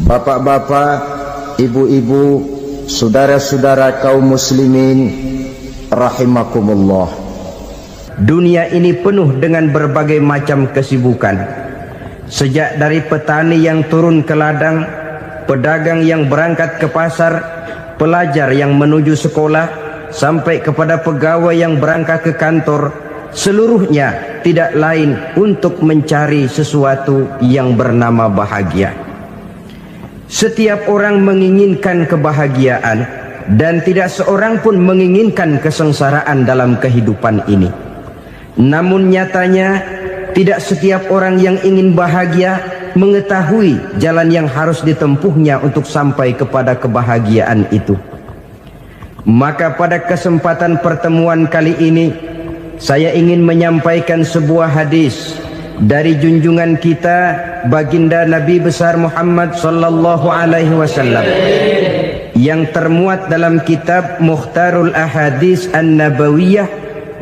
Bapak-bapak, ibu-ibu, saudara-saudara kaum muslimin rahimakumullah. Dunia ini penuh dengan berbagai macam kesibukan. Sejak dari petani yang turun ke ladang, pedagang yang berangkat ke pasar, pelajar yang menuju sekolah, sampai kepada pegawai yang berangkat ke kantor, seluruhnya tidak lain untuk mencari sesuatu yang bernama bahagia. Setiap orang menginginkan kebahagiaan, dan tidak seorang pun menginginkan kesengsaraan dalam kehidupan ini. Namun nyatanya tidak setiap orang yang ingin bahagia mengetahui jalan yang harus ditempuhnya untuk sampai kepada kebahagiaan itu. Maka pada kesempatan pertemuan kali ini, saya ingin menyampaikan sebuah hadis dari junjungan kita baginda Nabi besar Muhammad sallallahu alaihi wasallam yang termuat dalam kitab Mukhtarul Ahadits An-Nabawiyah,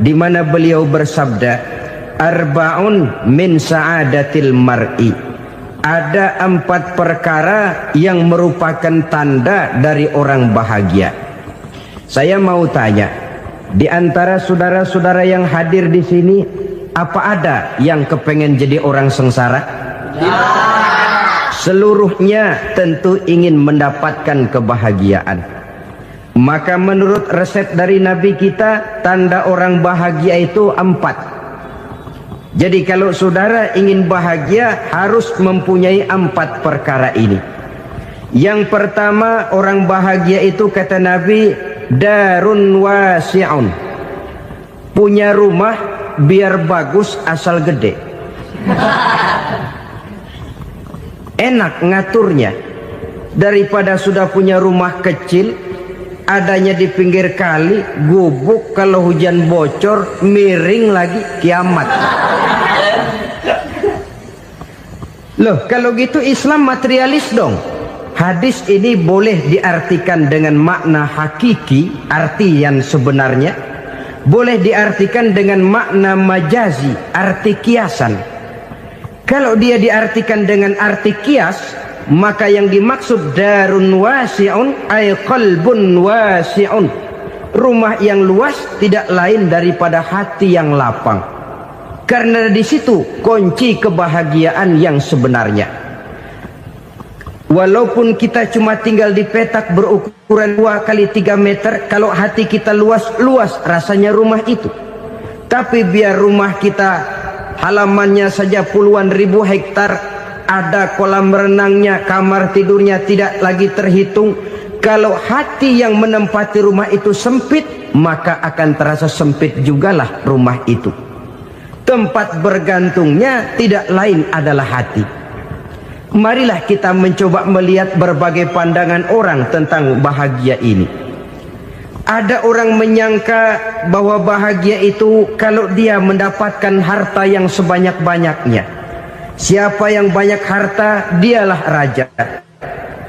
di mana beliau bersabda, arba'un min sa'adatil mar'i. Ada 4 perkara yang merupakan tanda dari orang bahagia. Saya mau tanya, di antara saudara-saudara yang hadir di sini, apa ada yang kepengen jadi orang sengsara? Ya. Seluruhnya tentu ingin mendapatkan kebahagiaan. Maka menurut resep dari Nabi kita, tanda orang bahagia itu 4. Jadi kalau saudara ingin bahagia, harus mempunyai 4 perkara ini. Yang pertama, orang bahagia itu kata Nabi, darun wasi'un. Punya rumah biar bagus asal gede. Enak ngaturnya. Daripada sudah punya rumah kecil, adanya di pinggir kali, gubuk, kalau hujan bocor, miring lagi, kiamat. Loh, kalau gitu Islam materialis dong. Hadis ini boleh diartikan dengan makna hakiki, arti yang sebenarnya. Boleh diartikan dengan makna majazi, arti kiasan. Kalau dia diartikan dengan arti kias, maka yang dimaksud darun wasi'un ay qalbun wasi'un. Rumah yang luas tidak lain daripada hati yang lapang. Karena di situ kunci kebahagiaan yang sebenarnya. Walaupun kita cuma tinggal di petak berukuran 2 kali 3 meter, kalau hati kita luas rasanya rumah itu. Tapi biar rumah kita halamannya saja puluhan ribu hektar, ada kolam renangnya, kamar tidurnya tidak lagi terhitung. Kalau hati yang menempati rumah itu sempit, maka akan terasa sempit jugalah rumah itu. Tempat bergantungnya tidak lain adalah hati. Marilah kita mencoba melihat berbagai pandangan orang tentang bahagia ini. Ada orang menyangka bahwa bahagia itu kalau dia mendapatkan harta yang sebanyak-banyaknya. Siapa yang banyak harta, dialah raja.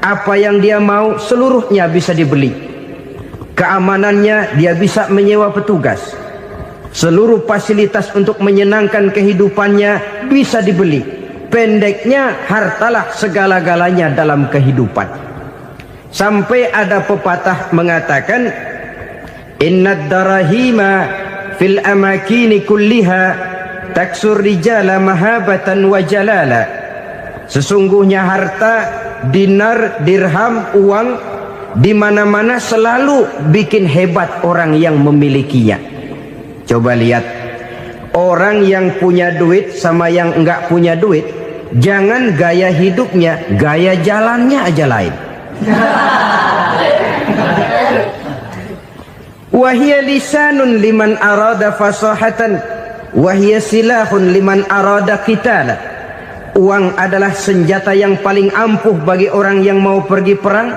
Apa yang dia mau, seluruhnya bisa dibeli. Keamanannya, dia bisa menyewa petugas. Seluruh fasilitas untuk menyenangkan kehidupannya bisa dibeli. Pendeknya, hartalah segala-galanya dalam kehidupan. Sampai ada pepatah mengatakan, innad darahima fil amakini kulliha taksur rijala mahabatan wa jalala. Sesungguhnya harta, dinar, dirham, uang, di mana-mana selalu bikin hebat orang yang memilikinya. Coba lihat, orang yang punya duit sama yang enggak punya duit, jangan gaya hidupnya, gaya jalannya aja lain. Wahia lisanun liman arada fasahatan, wahia silahun liman arada qitala. Uang adalah senjata yang paling ampuh bagi orang yang mau pergi perang,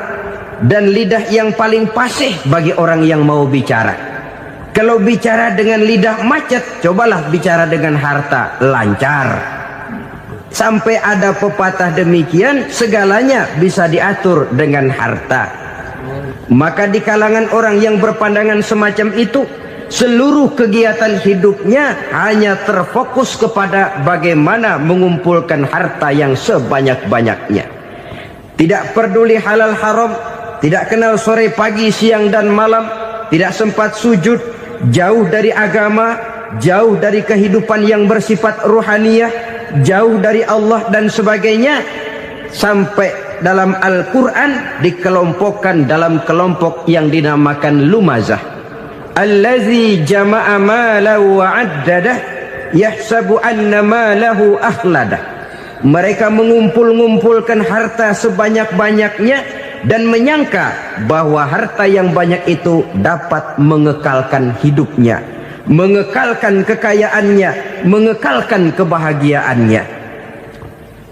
dan lidah yang paling fasih bagi orang yang mau bicara. Kalau bicara dengan lidah macet, cobalah bicara dengan harta, lancar. Sampai ada pepatah demikian, segalanya bisa diatur dengan harta. Maka di kalangan orang yang berpandangan semacam itu, seluruh kegiatan hidupnya hanya terfokus kepada bagaimana mengumpulkan harta yang sebanyak-banyaknya. tidak peduli halal haram, tidak kenal sore pagi siang dan malam, tidak sempat sujud, jauh dari agama, jauh dari kehidupan yang bersifat ruhaniyah, jauh dari Allah dan sebagainya, sampai dalam Al-Quran dikelompokkan dalam kelompok yang dinamakan lumazah. Allazi jama'a malahu wa 'addadah yahsabu anna malahu akhladah. Mereka mengumpul-ngumpulkan harta sebanyak-banyaknya dan menyangka bahwa harta yang banyak itu dapat mengekalkan hidupnya, mengekalkan kekayaannya, mengekalkan kebahagiaannya.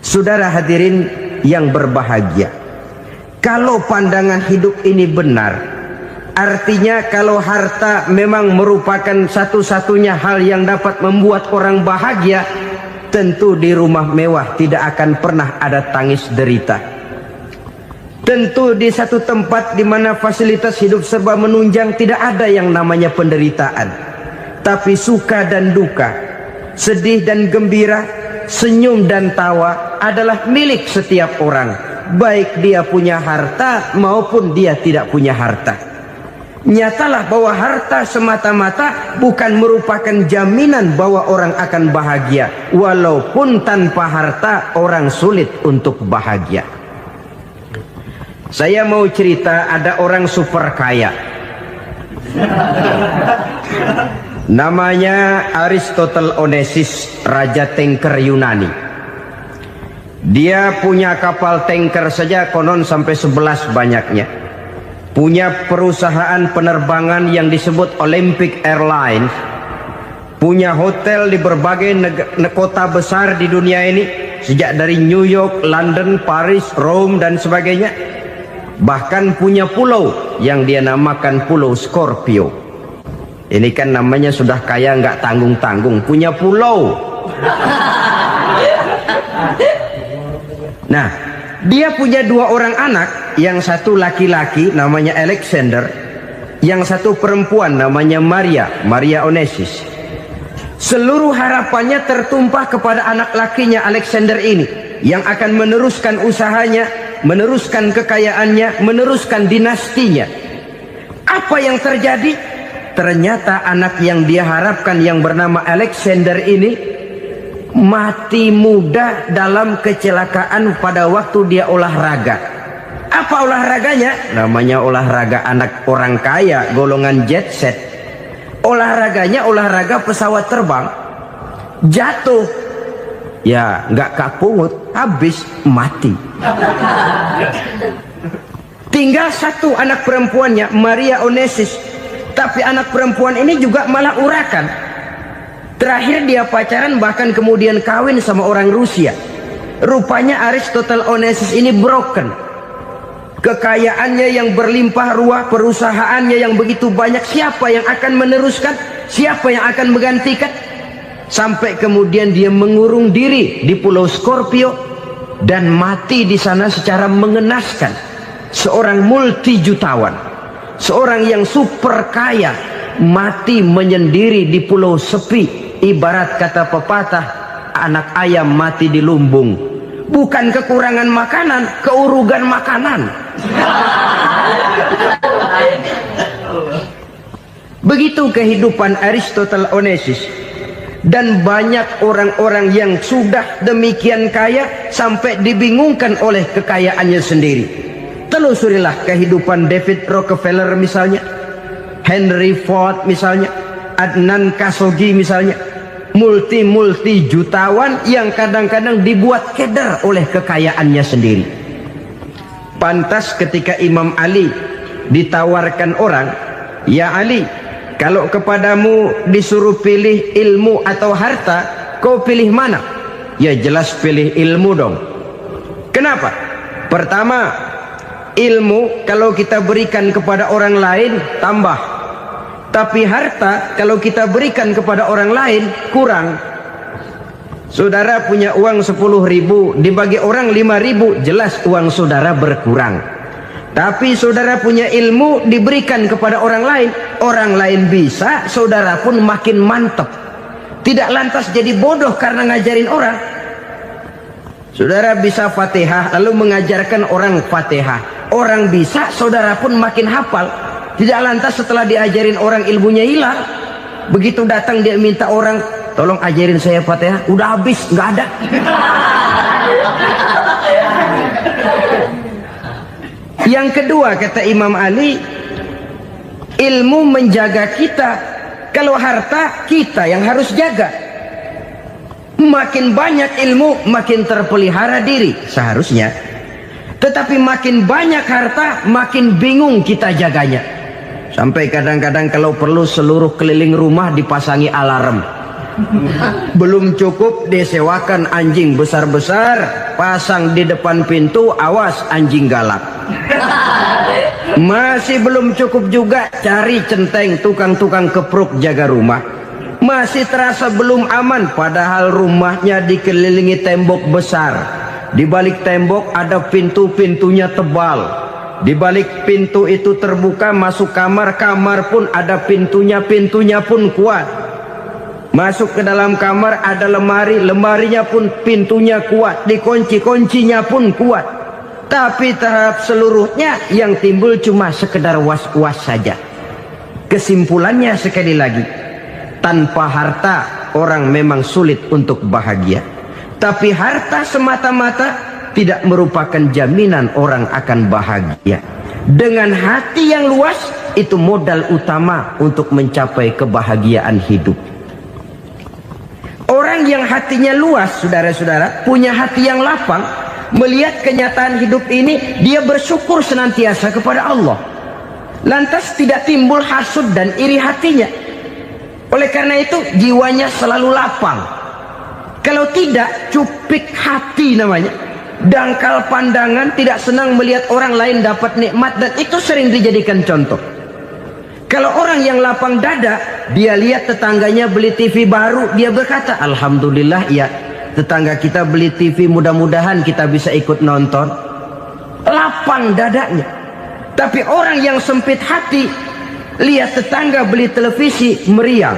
Saudara hadirin yang berbahagia, kalau pandangan hidup ini benar, artinya kalau harta memang merupakan satu-satunya hal yang dapat membuat orang bahagia, tentu di rumah mewah tidak akan pernah ada tangis derita. Tentu di satu tempat di mana fasilitas hidup serba menunjang tidak ada yang namanya penderitaan. Tapi suka dan duka, sedih dan gembira, senyum dan tawa adalah milik setiap orang, baik dia punya harta maupun dia tidak punya harta. Nyatalah bahwa harta semata-mata bukan merupakan jaminan bahwa orang akan bahagia, walaupun tanpa harta orang sulit untuk bahagia. Saya mau cerita, ada orang super kaya, namanya Aristotle Onesimus, raja tanker Yunani. Dia punya kapal tanker saja konon sampai 11 banyaknya. Punya perusahaan penerbangan yang disebut Olympic Airlines. Punya hotel di berbagai kota besar di dunia ini, sejak dari New York, London, Paris, Rome dan sebagainya. Bahkan punya pulau yang dia namakan Pulau Scorpio. Ini kan namanya sudah kaya nggak tanggung-tanggung, punya pulau. Nah, dia punya 2 orang anak, yang satu laki-laki namanya Alexander, yang satu perempuan namanya Maria Onesimus. Seluruh harapannya tertumpah kepada anak lakinya Alexander ini, yang akan meneruskan usahanya, meneruskan kekayaannya, meneruskan dinastinya. Apa yang terjadi? Ternyata anak yang dia harapkan yang bernama Alexander ini mati muda dalam kecelakaan pada waktu dia olahraga. Apa olahraganya? Namanya olahraga anak orang kaya, golongan jet set. Olahraganya olahraga pesawat terbang. Jatuh, ya nggak kapungut, habis mati. Tinggal satu anak perempuannya, Maria Onesimus. Tapi anak perempuan ini juga malah urakan. Terakhir dia pacaran, bahkan kemudian kawin sama orang Rusia. Rupanya Aristotle Onesimus ini broken. Kekayaannya yang berlimpah ruah, perusahaannya yang begitu banyak, siapa yang akan meneruskan? Siapa yang akan menggantikan? Sampai kemudian dia mengurung diri di Pulau Scorpio dan mati di sana secara mengenaskan. Seorang multi jutawan, seorang yang super kaya, mati menyendiri di pulau sepi. Ibarat kata pepatah, anak ayam mati di lumbung. Bukan kekurangan makanan, keurugan makanan. Begitu kehidupan Aristotle Onesimus. Dan banyak orang-orang yang sudah demikian kaya sampai dibingungkan oleh kekayaannya sendiri. Telusurilah kehidupan David Rockefeller misalnya, Henry Ford misalnya, Adnan Khashoggi misalnya. Multi jutawan yang kadang-kadang dibuat keder oleh kekayaannya sendiri. Pantas ketika Imam Ali ditawarkan orang, "Ya Ali, kalau kepadamu disuruh pilih ilmu atau harta, kau pilih mana?" Ya jelas pilih ilmu dong. Kenapa? Pertama, ilmu kalau kita berikan kepada orang lain tambah. Tapi harta kalau kita berikan kepada orang lain kurang. Saudara punya uang 10.000, dibagi orang 5.000, jelas uang saudara berkurang. Tapi saudara punya ilmu, diberikan kepada orang lain bisa, saudara pun makin mantap. Tidak lantas jadi bodoh karena ngajarin orang. Saudara bisa Fatihah lalu mengajarkan orang Fatihah. Orang bisa, saudara pun makin hafal. Tidak lantas setelah diajarin orang ilmunya hilang. Begitu datang dia minta orang, tolong ajarin saya Fatihah. Udah habis, nggak ada. Yang kedua kata Imam Ali, ilmu menjaga kita. Kalau harta, kita yang harus jaga. Makin banyak ilmu, makin terpelihara diri seharusnya. Tetapi makin banyak harta, makin bingung kita jaganya. Sampai kadang-kadang kalau perlu seluruh keliling rumah dipasangi alarm. Belum cukup disewakan anjing besar-besar, pasang di depan pintu, awas anjing galak. Masih belum cukup juga, cari centeng tukang-tukang kepruk jaga rumah. Masih terasa belum aman, padahal rumahnya dikelilingi tembok besar. Di balik tembok ada pintu-pintunya tebal. Di balik pintu itu terbuka masuk kamar, kamar pun ada pintunya, pintunya pun kuat. Masuk ke dalam kamar ada lemari, lemarinya pun pintunya kuat, dikunci, kuncinya pun kuat. Tapi terhadap seluruhnya yang timbul cuma sekedar was-was saja. Kesimpulannya sekali lagi, tanpa harta orang memang sulit untuk bahagia. Tapi harta semata-mata tidak merupakan jaminan orang akan bahagia. Dengan hati yang luas, itu modal utama untuk mencapai kebahagiaan hidup. Orang yang hatinya luas, saudara-saudara, punya hati yang lapang, melihat kenyataan hidup ini, dia bersyukur senantiasa kepada Allah. Lantas tidak timbul hasud dan iri hatinya. Oleh karena itu jiwanya selalu lapang. Kalau tidak, cupik hati namanya. Dangkal pandangan, tidak senang melihat orang lain dapat nikmat, dan itu sering dijadikan contoh. Kalau orang yang lapang dada, dia lihat tetangganya beli TV baru, dia berkata, alhamdulillah ya, tetangga kita beli TV, mudah-mudahan kita bisa ikut nonton. Lapang dadanya. Tapi orang yang sempit hati, lihat tetangga beli televisi, meriang.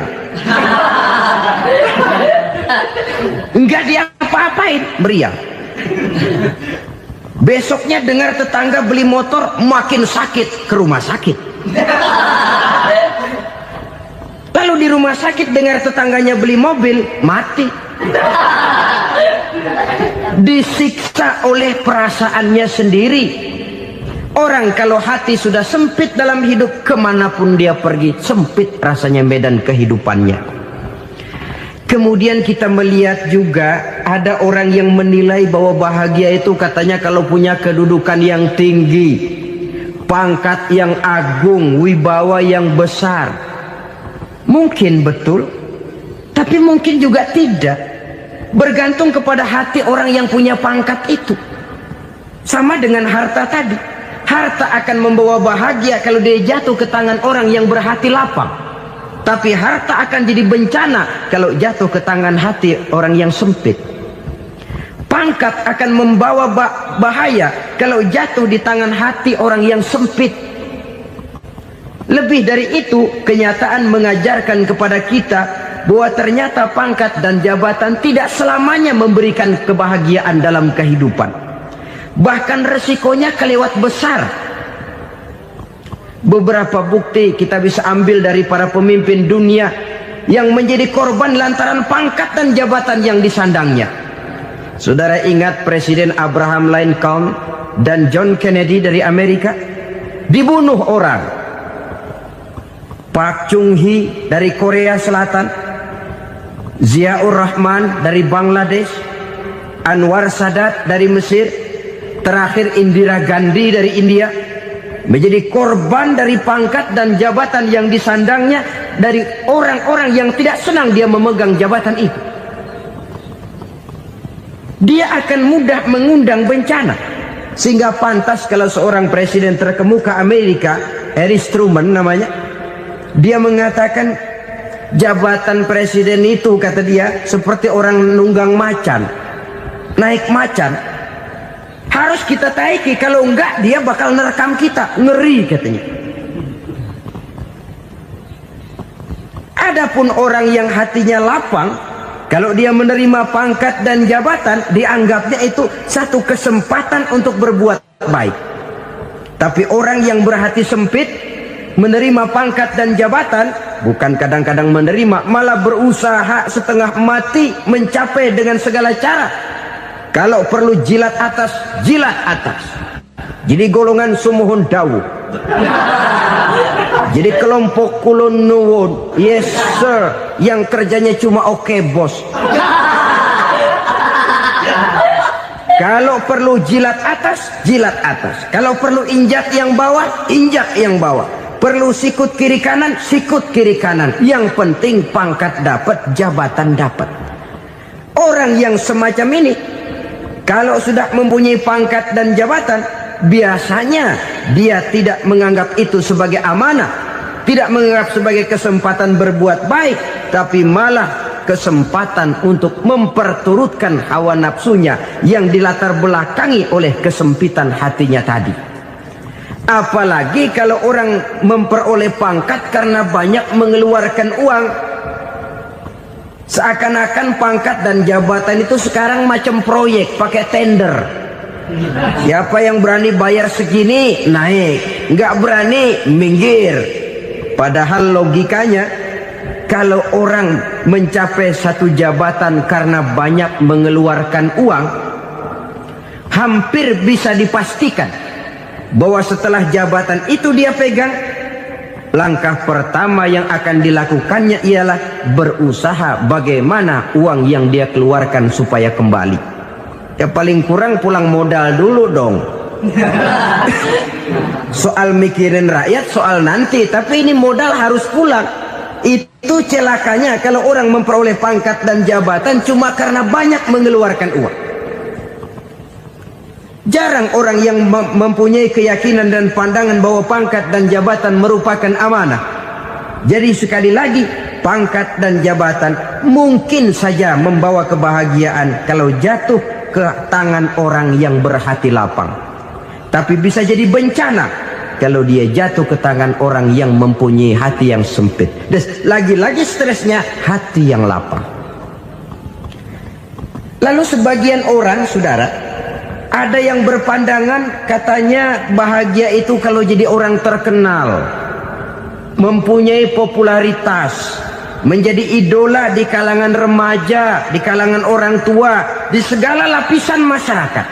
Enggak dia apa-apain, meriang. Besoknya dengar tetangga beli motor, makin sakit, ke rumah sakit. Lalu di rumah sakit dengar tetangganya beli mobil, mati. Disiksa oleh perasaannya sendiri. Orang kalau hati sudah sempit dalam hidup, kemanapun dia pergi, sempit rasanya medan kehidupannya. Kemudian kita melihat juga ada orang yang menilai bahwa bahagia itu katanya kalau punya kedudukan yang tinggi, pangkat yang agung, wibawa yang besar. Mungkin betul, tapi mungkin juga tidak. Bergantung kepada hati orang yang punya pangkat itu. Sama dengan harta tadi. Harta akan membawa bahagia kalau dia jatuh ke tangan orang yang berhati lapang. Tapi harta akan jadi bencana kalau jatuh ke tangan hati orang yang sempit. Pangkat akan membawa bahaya kalau jatuh di tangan hati orang yang sempit. Lebih dari itu, kenyataan mengajarkan kepada kita bahwa ternyata pangkat dan jabatan tidak selamanya memberikan kebahagiaan dalam kehidupan. Bahkan resikonya kelewat besar. Beberapa bukti kita bisa ambil dari para pemimpin dunia yang menjadi korban lantaran pangkat dan jabatan yang disandangnya. Saudara ingat Presiden Abraham Lincoln dan John Kennedy dari Amerika? Dibunuh orang. Park Chung-hee dari Korea Selatan, Ziaur Rahman dari Bangladesh, Anwar Sadat dari Mesir, terakhir Indira Gandhi dari India, menjadi korban dari pangkat dan jabatan yang disandangnya dari orang-orang yang tidak senang dia memegang jabatan itu. Dia akan mudah mengundang bencana. Sehingga pantas kalau seorang presiden terkemuka Amerika, Harry Truman namanya, dia mengatakan jabatan presiden itu, kata dia, seperti orang nunggang macan, naik macan. Harus kita taiki, kalau enggak dia bakal nerekam kita, ngeri katanya. Adapun orang yang hatinya lapang, Kalau dia menerima pangkat dan jabatan, dianggapnya itu satu kesempatan untuk berbuat baik. Tapi orang yang berhati sempit, menerima pangkat dan jabatan, bukan kadang-kadang menerima, malah berusaha setengah mati mencapai dengan segala cara. Kalau perlu jilat atas, jilat atas. Jadi golongan sumuhun dawu. Jadi kelompok kulon nuwun, yes sir, yang kerjanya cuma oke bos. Kalau perlu jilat atas, jilat atas. Kalau perlu injak yang bawah, injak yang bawah. Perlu sikut kiri kanan, sikut kiri kanan. Yang penting pangkat dapat, jabatan dapat. Orang yang semacam ini, kalau sudah mempunyai pangkat dan jabatan, biasanya dia tidak menganggap itu sebagai amanah, tidak menganggap sebagai kesempatan berbuat baik, tapi malah kesempatan untuk memperturutkan hawa nafsunya yang dilatar belakangi oleh kesempitan hatinya tadi. Apalagi kalau orang memperoleh pangkat karena banyak mengeluarkan uang. Seakan-akan pangkat dan jabatan itu sekarang macam proyek, pakai tender. Siapa yang berani bayar segini, naik. Nggak berani, minggir. Padahal logikanya, kalau orang mencapai satu jabatan karena banyak mengeluarkan uang, hampir bisa dipastikan bahwa setelah jabatan itu dia pegang, langkah pertama yang akan dilakukannya ialah berusaha bagaimana uang yang dia keluarkan supaya kembali. Ya paling kurang pulang modal dulu dong. Soal mikirin rakyat soal nanti, tapi ini modal harus pulang. Itu celakanya kalau orang memperoleh pangkat dan jabatan cuma karena banyak mengeluarkan uang. Jarang orang yang mempunyai keyakinan dan pandangan bahwa pangkat dan jabatan merupakan amanah. Jadi sekali lagi, pangkat dan jabatan mungkin saja membawa kebahagiaan kalau jatuh ke tangan orang yang berhati lapang. Tapi bisa jadi bencana kalau dia jatuh ke tangan orang yang mempunyai hati yang sempit. Dan lagi-lagi stresnya hati yang lapang. Lalu sebagian orang, saudara, ada yang berpandangan katanya bahagia itu kalau jadi orang terkenal, mempunyai popularitas, menjadi idola di kalangan remaja, di kalangan orang tua, di segala lapisan masyarakat.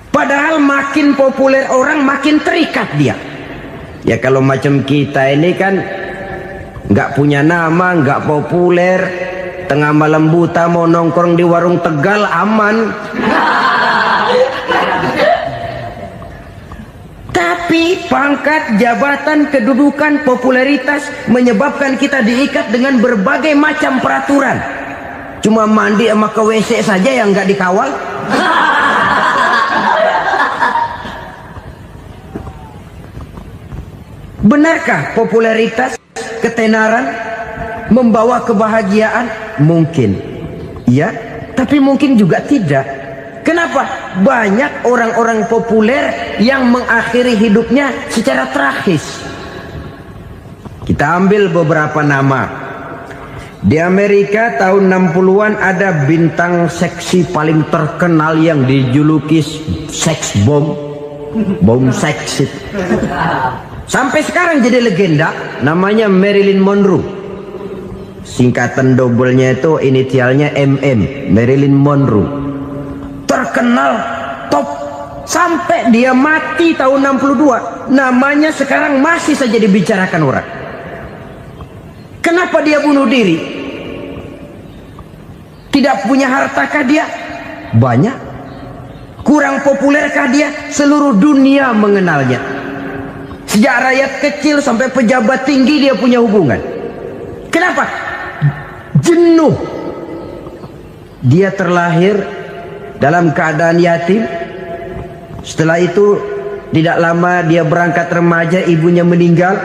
Padahal makin populer orang, makin terikat dia. Ya kalau macam kita ini kan nggak punya nama, nggak populer, tengah malam buta mau nongkrong di warung Tegal aman. Tapi pangkat, jabatan, kedudukan, popularitas menyebabkan kita diikat dengan berbagai macam peraturan. Cuma mandi sama ke WC saja yang nggak dikawal. Benarkah popularitas, ketenaran membawa kebahagiaan? Mungkin. Ya, tapi mungkin juga tidak. Kenapa? Banyak orang-orang populer yang mengakhiri hidupnya secara tragis. Kita ambil beberapa nama. Di Amerika tahun 60-an ada bintang seksi paling terkenal yang dijuluki seks bom. Bom seks. Sampai sekarang jadi legenda, namanya Marilyn Monroe. Singkatan doublenya itu inisialnya MM, Marilyn Monroe. Terkenal, top, sampai dia mati tahun 62. Namanya sekarang masih saja dibicarakan orang. Kenapa dia bunuh diri? Tidak punya hartakah dia? Banyak. Kurang populerkah dia? Seluruh dunia mengenalnya. Sejak rakyat kecil sampai pejabat tinggi dia punya hubungan. Kenapa? Jenuh. Dia terlahir dalam keadaan yatim. Setelah itu tidak lama dia berangkat remaja, ibunya meninggal.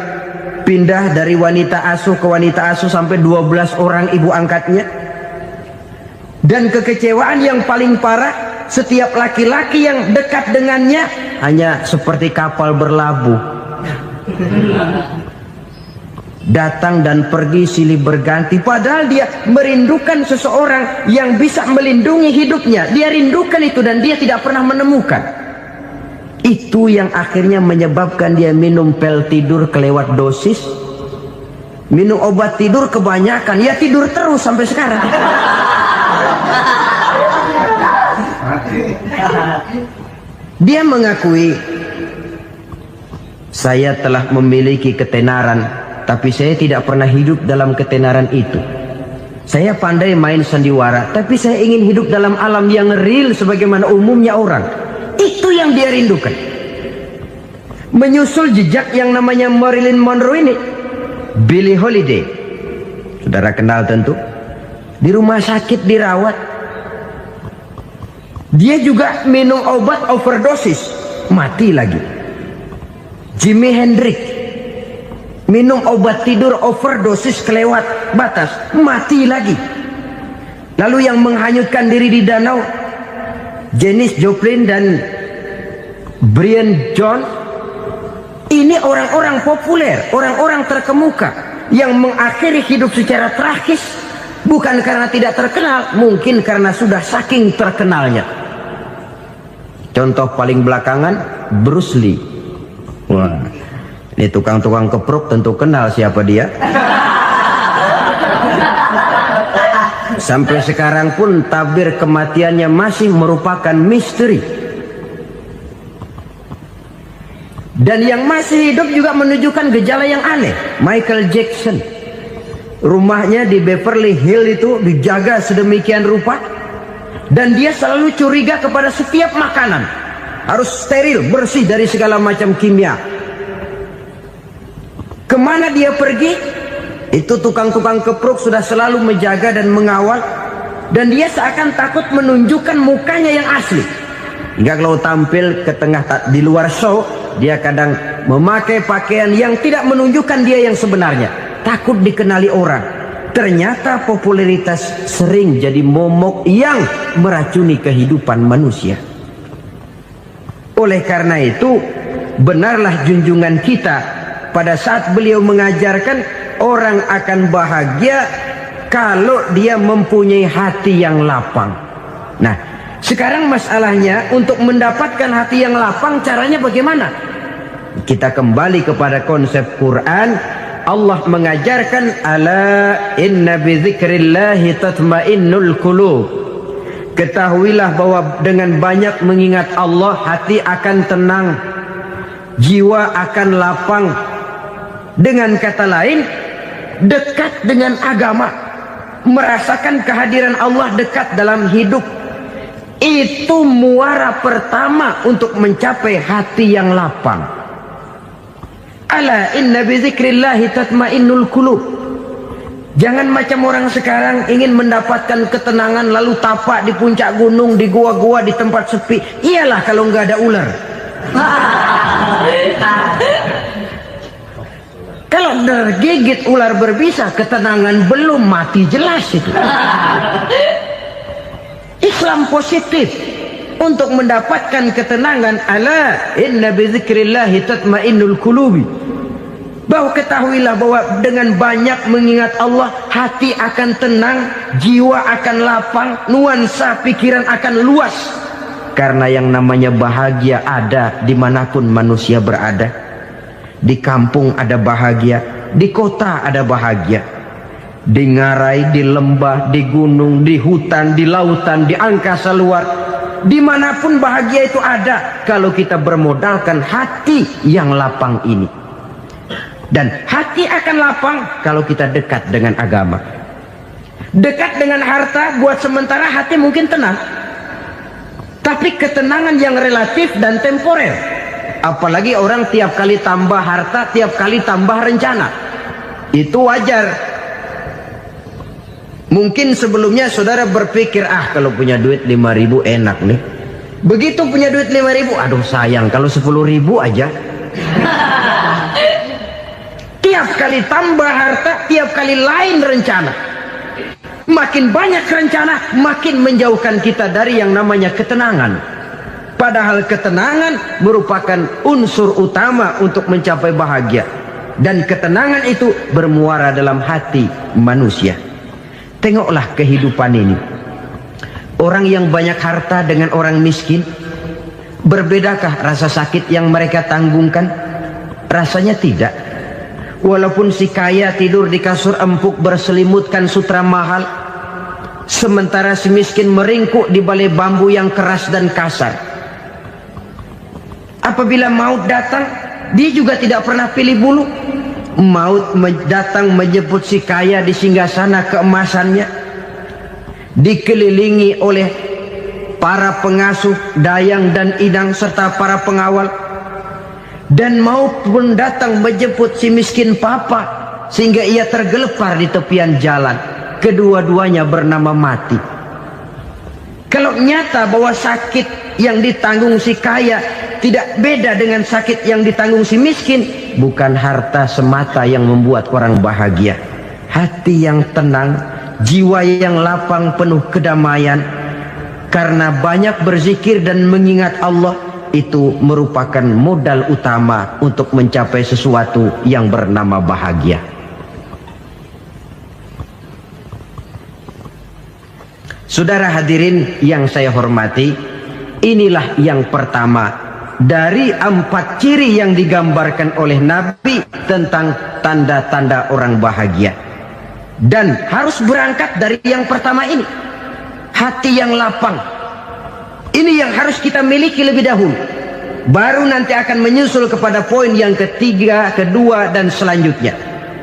Pindah dari wanita asuh ke wanita asuh sampai 12 orang ibu angkatnya. Dan kekecewaan yang paling parah, setiap laki-laki yang dekat dengannya hanya seperti kapal berlabuh. datang dan pergi silih berganti, padahal dia merindukan seseorang yang bisa melindungi hidupnya. Dia rindukan itu dan dia tidak pernah menemukan. Itu yang akhirnya menyebabkan dia minum pil tidur kelewat dosis, minum obat tidur kebanyakan, ya tidur terus sampai sekarang. Dia mengakui, saya telah memiliki ketenaran, tapi saya tidak pernah hidup dalam ketenaran itu. Saya pandai main sandiwara, tapi saya ingin hidup dalam alam yang real sebagaimana umumnya orang. Itu yang dia rindukan. Menyusul jejak yang namanya Marilyn Monroe ini, Billie Holiday, saudara kenal tentu, di rumah sakit dirawat. Dia juga minum obat overdosis, mati lagi. Jimi Hendrix minum obat tidur overdosis kelewat batas, mati lagi. Lalu yang menghanyutkan diri di danau, Janis Joplin dan Brian Jones. Ini orang-orang populer, orang-orang terkemuka yang mengakhiri hidup secara tragis, bukan karena tidak terkenal, mungkin karena sudah saking terkenalnya. Contoh paling belakangan, Bruce Lee. Wah, ini tukang-tukang keprok tentu kenal siapa dia. Sampai sekarang pun tabir kematiannya masih merupakan misteri. Dan yang masih hidup juga menunjukkan gejala yang aneh. Michael Jackson, rumahnya di Beverly Hills itu dijaga sedemikian rupa, dan dia selalu curiga kepada setiap makanan harus steril, bersih dari segala macam kimia. Kemana dia pergi, itu tukang-tukang keprok sudah selalu menjaga dan mengawal, dan dia seakan takut menunjukkan mukanya yang asli. Hingga kalau tampil ke tengah di luar show, dia kadang memakai pakaian yang tidak menunjukkan dia yang sebenarnya, takut dikenali orang. Ternyata popularitas sering jadi momok yang meracuni kehidupan manusia. Oleh karena itu, benarlah junjungan kita pada saat beliau mengajarkan orang akan bahagia kalau dia mempunyai hati yang lapang. Nah, sekarang masalahnya untuk mendapatkan hati yang lapang, caranya bagaimana? Kita kembali kepada konsep Quran. Allah mengajarkan, ala inna bidzikrillahi tatmainnul qulub. Ketahuilah bahwa dengan banyak mengingat Allah, hati akan tenang, jiwa akan lapang. Dengan kata lain, dekat dengan agama, merasakan kehadiran Allah dekat dalam hidup. Itu muara pertama untuk mencapai hati yang lapang. Ala inna bizikrillahi tatmainnul qulub. Jangan macam orang sekarang ingin mendapatkan ketenangan lalu tapak di puncak gunung, di gua-gua, di tempat sepi. Iyalah kalau nggak ada ular. Kalau tergigit ular berbisa, ketenangan belum, mati jelas itu. Islam positif untuk mendapatkan ketenangan. Ala inna bizikrillahi tatmainnul qulubi. Bahwa ketahuilah bahwa dengan banyak mengingat Allah, hati akan tenang, jiwa akan lapang, nuansa pikiran akan luas. Karena yang namanya bahagia ada dimanapun manusia berada. Di kampung ada bahagia, di kota ada bahagia, di ngarai, di lembah, di gunung, di hutan, di lautan, di angkasa luar, dimanapun bahagia itu ada kalau kita bermodalkan hati yang lapang ini. Dan hati akan lapang kalau kita dekat dengan agama. Dekat dengan harta buat sementara hati mungkin tenang, tapi ketenangan yang relatif dan temporer. Apalagi orang tiap kali tambah harta, tiap kali tambah rencana. Itu wajar. Mungkin sebelumnya saudara berpikir, kalau punya duit 5.000 enak nih. Begitu punya duit 5.000, aduh sayang kalau 10.000 aja. Tiap kali tambah harta, tiap kali lain rencana. Makin banyak rencana, makin menjauhkan kita dari yang namanya ketenangan. Padahal ketenangan merupakan unsur utama untuk mencapai bahagia. dan ketenangan itu bermuara dalam hati manusia. Tengoklah kehidupan ini. Orang yang banyak harta dengan orang miskin, berbedakah rasa sakit yang mereka tanggungkan? Rasanya tidak. Walaupun si kaya tidur di kasur empuk berselimutkan sutra mahal, sementara si miskin meringkuk di balai bambu yang keras dan kasar. Apabila maut datang, dia juga tidak pernah pilih bulu. Maut datang menjemput si kaya di singgasana keemasannya, dikelilingi oleh para pengasuh, dayang dan idang serta para pengawal. Dan maut pun datang menjemput si miskin papa, sehingga ia tergelepar di tepian jalan. Kedua-duanya bernama mati. Kalau nyata bahwa sakit yang ditanggung si kaya tidak beda dengan sakit yang ditanggung si miskin, bukan harta semata yang membuat orang bahagia. Hati yang tenang, jiwa yang lapang penuh kedamaian karena banyak berzikir dan mengingat Allah, itu merupakan modal utama untuk mencapai sesuatu yang bernama bahagia. Saudara hadirin yang saya hormati, inilah yang pertama dari 4 ciri yang digambarkan oleh Nabi tentang tanda-tanda orang bahagia. Dan harus berangkat dari yang pertama ini, hati yang lapang. Ini yang harus kita miliki lebih dahulu, baru nanti akan menyusul kepada poin yang ketiga, kedua dan selanjutnya.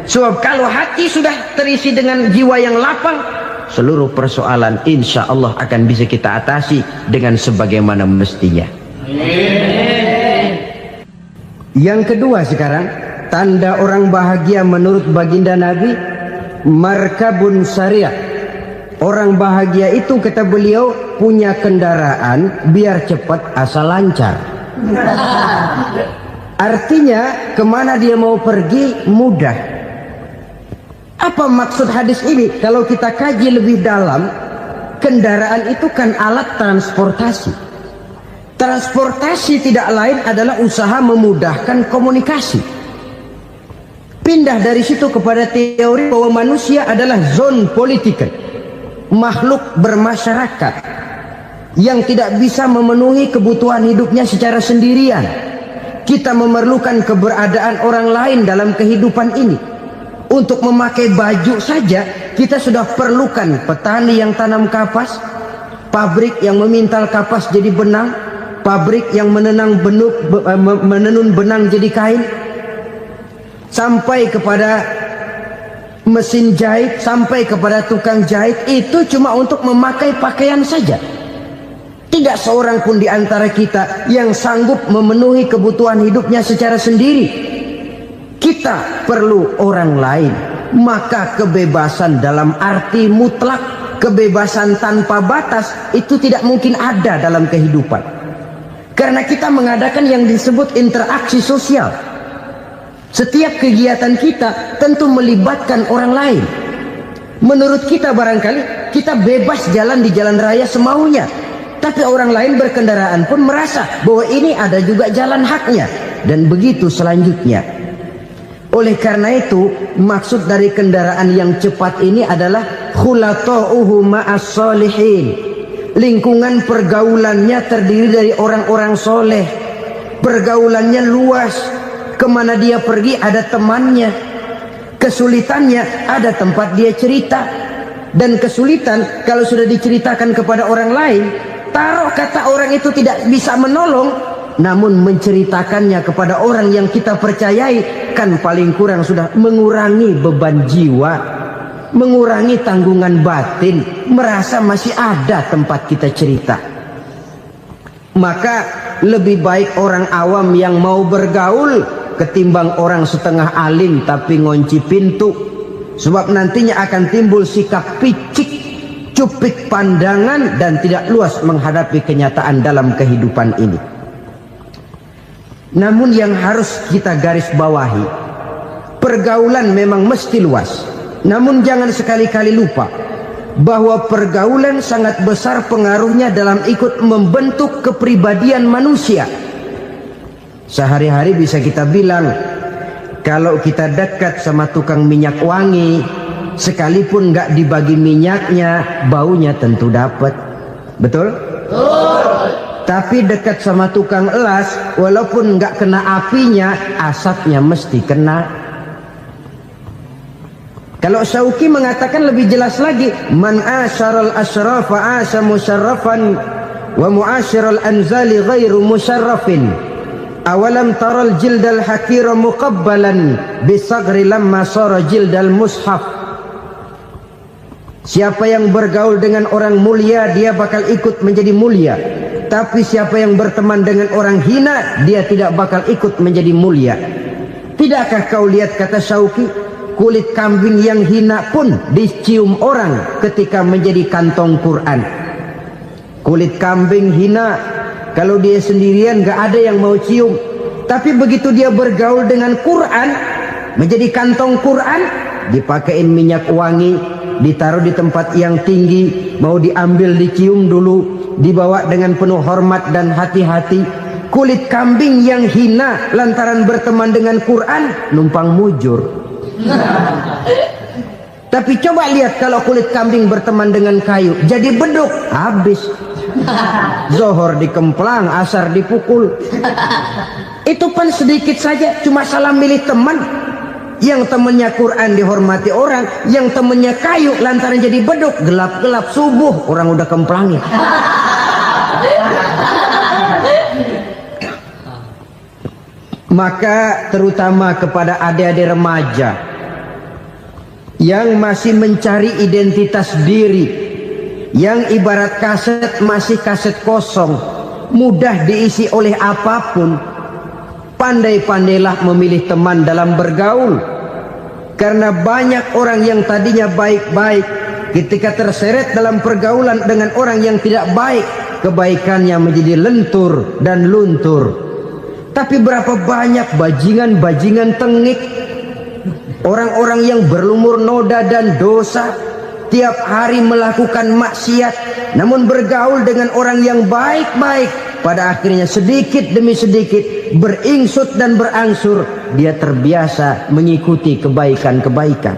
Sebab kalau hati sudah terisi dengan jiwa yang lapang, seluruh persoalan insya Allah akan bisa kita atasi dengan sebagaimana mestinya. Yang kedua sekarang, tanda orang bahagia menurut baginda Nabi, markabun syariah. Orang bahagia itu, kata beliau, punya kendaraan biar cepat asal lancar. Artinya kemana dia mau pergi mudah. Apa maksud hadis ini? Kalau kita kaji lebih dalam, kendaraan itu kan alat transportasi. Transportasi tidak lain adalah usaha memudahkan komunikasi. Pindah dari situ kepada teori bahwa manusia adalah zon political, makhluk bermasyarakat yang tidak bisa memenuhi kebutuhan hidupnya secara sendirian. Kita memerlukan keberadaan orang lain dalam kehidupan ini. Untuk memakai baju saja kita sudah perlukan petani yang tanam kapas, pabrik yang memintal kapas jadi benang, pabrik yang menenun benang jadi kain, sampai kepada mesin jahit, sampai kepada tukang jahit. Itu cuma untuk memakai pakaian saja. Tidak seorang pun di antara kita yang sanggup memenuhi kebutuhan hidupnya secara sendiri. Kita perlu orang lain. Maka kebebasan dalam arti mutlak, kebebasan tanpa batas, itu tidak mungkin ada dalam kehidupan. Karena kita mengadakan yang disebut interaksi sosial. Setiap kegiatan kita tentu melibatkan orang lain. Menurut kita barangkali kita bebas jalan di jalan raya semaunya, tapi orang lain berkendaraan pun merasa bahwa ini ada juga jalan haknya, dan begitu selanjutnya. Oleh karena itu, maksud dari kendaraan yang cepat ini adalah khulata'uhu ma'as solihin. Lingkungan pergaulannya terdiri dari orang-orang soleh. Pergaulannya luas. Kemana dia pergi ada temannya. Kesulitannya ada tempat dia cerita. Dan kesulitan kalau sudah diceritakan kepada orang lain, taruh kata orang itu tidak bisa menolong, namun menceritakannya kepada orang yang kita percayai, kan paling kurang sudah mengurangi beban jiwa, mengurangi tanggungan batin, merasa masih ada tempat kita cerita. Maka lebih baik orang awam yang mau bergaul ketimbang orang setengah alim tapi ngunci pintu. Sebab nantinya akan timbul sikap picik, cupik pandangan, dan tidak luas menghadapi kenyataan dalam kehidupan ini. Namun yang harus kita garis bawahi, pergaulan memang mesti luas. Namun jangan sekali-kali lupa bahwa pergaulan sangat besar pengaruhnya dalam ikut membentuk kepribadian manusia. Sehari-hari bisa kita bilang, Kalau kita dekat sama tukang minyak wangi, sekalipun nggak dibagi minyaknya, baunya tentu dapat. Betul? Tapi dekat sama tukang elas, walaupun nggak kena apinya, asapnya mesti kena. Kalau Syauqi mengatakan lebih jelas lagi, man asyaral asyrafa asa musyarrafan wa muasyiral anzali ghairu musyarrafin. Awalam taral jildal hakira muqabbalan bisagri lamma sara jildal mushaf. Siapa yang bergaul dengan orang mulia, dia bakal ikut menjadi mulia. Tapi siapa yang berteman dengan orang hina, dia tidak bakal ikut menjadi mulia. Tidakkah kau lihat, kata Syauqi, kulit kambing yang hina pun dicium orang ketika menjadi kantong Quran. Kulit kambing hina, kalau dia sendirian gak ada yang mau cium. Tapi begitu dia bergaul dengan Quran, menjadi kantong Quran, dipakein minyak wangi, ditaruh di tempat yang tinggi, mau diambil dicium dulu, dibawa dengan penuh hormat dan hati-hati. Kulit kambing yang hina lantaran berteman dengan Quran, numpang mujur. Tapi coba lihat kalau kulit kambing berteman dengan kayu, jadi beduk, habis. Zohor dikemplang, asar dipukul. Itu pun sedikit saja, cuma salah milih teman. Yang temannya Quran dihormati orang, yang temannya kayu lantaran jadi beduk, gelap-gelap subuh orang udah kemplangin. Maka terutama kepada adik-adik remaja yang masih mencari identitas diri, yang ibarat kaset masih kaset kosong, mudah diisi oleh apapun, pandai-pandailah memilih teman dalam bergaul. Karena banyak orang yang tadinya baik-baik, ketika terseret dalam pergaulan dengan orang yang tidak baik, kebaikannya menjadi lentur dan luntur. Tapi berapa banyak bajingan-bajingan tengik, orang-orang yang berlumur noda dan dosa, tiap hari melakukan maksiat, namun bergaul dengan orang yang baik-baik, pada akhirnya sedikit demi sedikit beringsut dan berangsur dia terbiasa mengikuti kebaikan-kebaikan.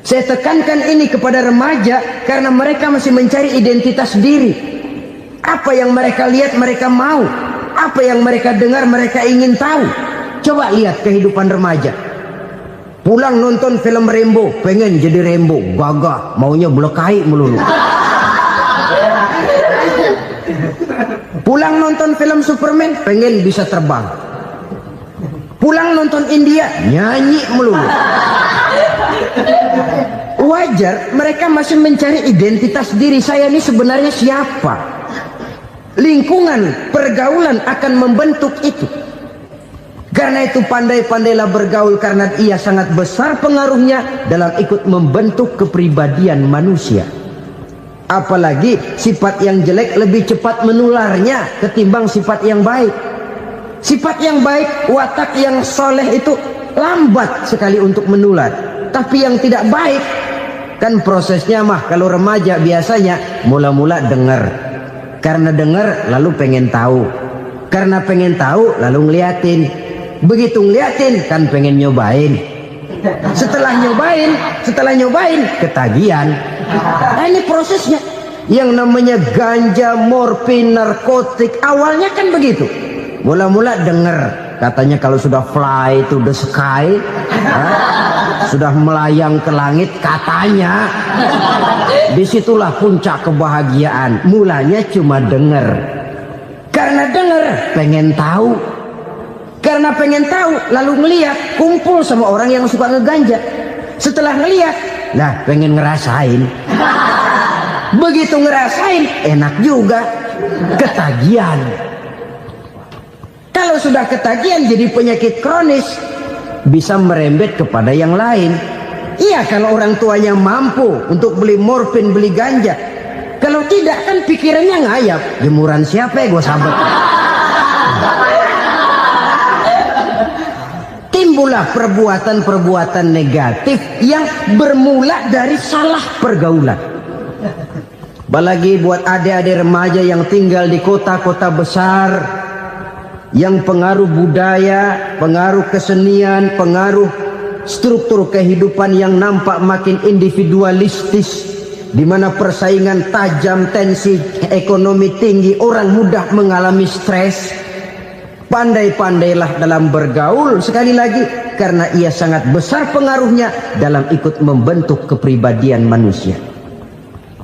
Saya tekankan ini kepada remaja karena mereka masih mencari identitas diri. Apa yang mereka lihat mereka mau, apa yang mereka dengar mereka ingin tahu. Coba lihat kehidupan remaja. Pulang nonton film Rambo, pengen jadi Rambo, gagah, maunya belekai melulu. Pulang nonton film Superman, pengen bisa terbang. Pulang nonton India, nyanyi melulu. Wajar, mereka masih mencari identitas diri. Saya ini sebenarnya siapa? Lingkungan, pergaulan akan membentuk itu. Karena itu pandai-pandailah bergaul, karena ia sangat besar pengaruhnya dalam ikut membentuk kepribadian manusia. Apalagi sifat yang jelek lebih cepat menularnya ketimbang sifat yang baik. Sifat yang baik, watak yang soleh itu lambat sekali untuk menular. Tapi yang tidak baik, kan prosesnya mah kalau remaja biasanya mula-mula dengar. Karena dengar lalu pengen tahu. Karena pengen tahu lalu ngeliatin. Begitu ngeliatin kan pengen nyobain. Setelah nyobain ketagihan. Nah, ini prosesnya. Yang namanya ganja, morfin, narkotik, awalnya kan begitu. Mula-mula denger, katanya kalau sudah fly to the sky, sudah melayang ke langit, katanya disitulah puncak kebahagiaan. Mulanya cuma denger. Karena denger pengen tahu. Karena pengen tahu lalu ngeliat, kumpul sama orang yang suka ngeganja. Setelah ngeliat, nah pengen ngerasain. Begitu ngerasain enak juga, ketagihan. Kalau sudah ketagihan jadi penyakit kronis, bisa merembet kepada yang lain. Iya, kalau orang tuanya mampu untuk beli morfin, beli ganja. Kalau tidak kan pikirannya ngayap, jemuran siapa ya gue sabet. Timbullah perbuatan-perbuatan negatif yang bermula dari salah pergaulan. Apalagi buat adik-adik remaja yang tinggal di kota-kota besar, yang pengaruh budaya, pengaruh kesenian, pengaruh struktur kehidupan yang nampak makin individualistis, di mana persaingan tajam, tensi ekonomi tinggi, orang mudah mengalami stres. Pandai-pandailah dalam bergaul, sekali lagi, karena ia sangat besar pengaruhnya dalam ikut membentuk kepribadian manusia.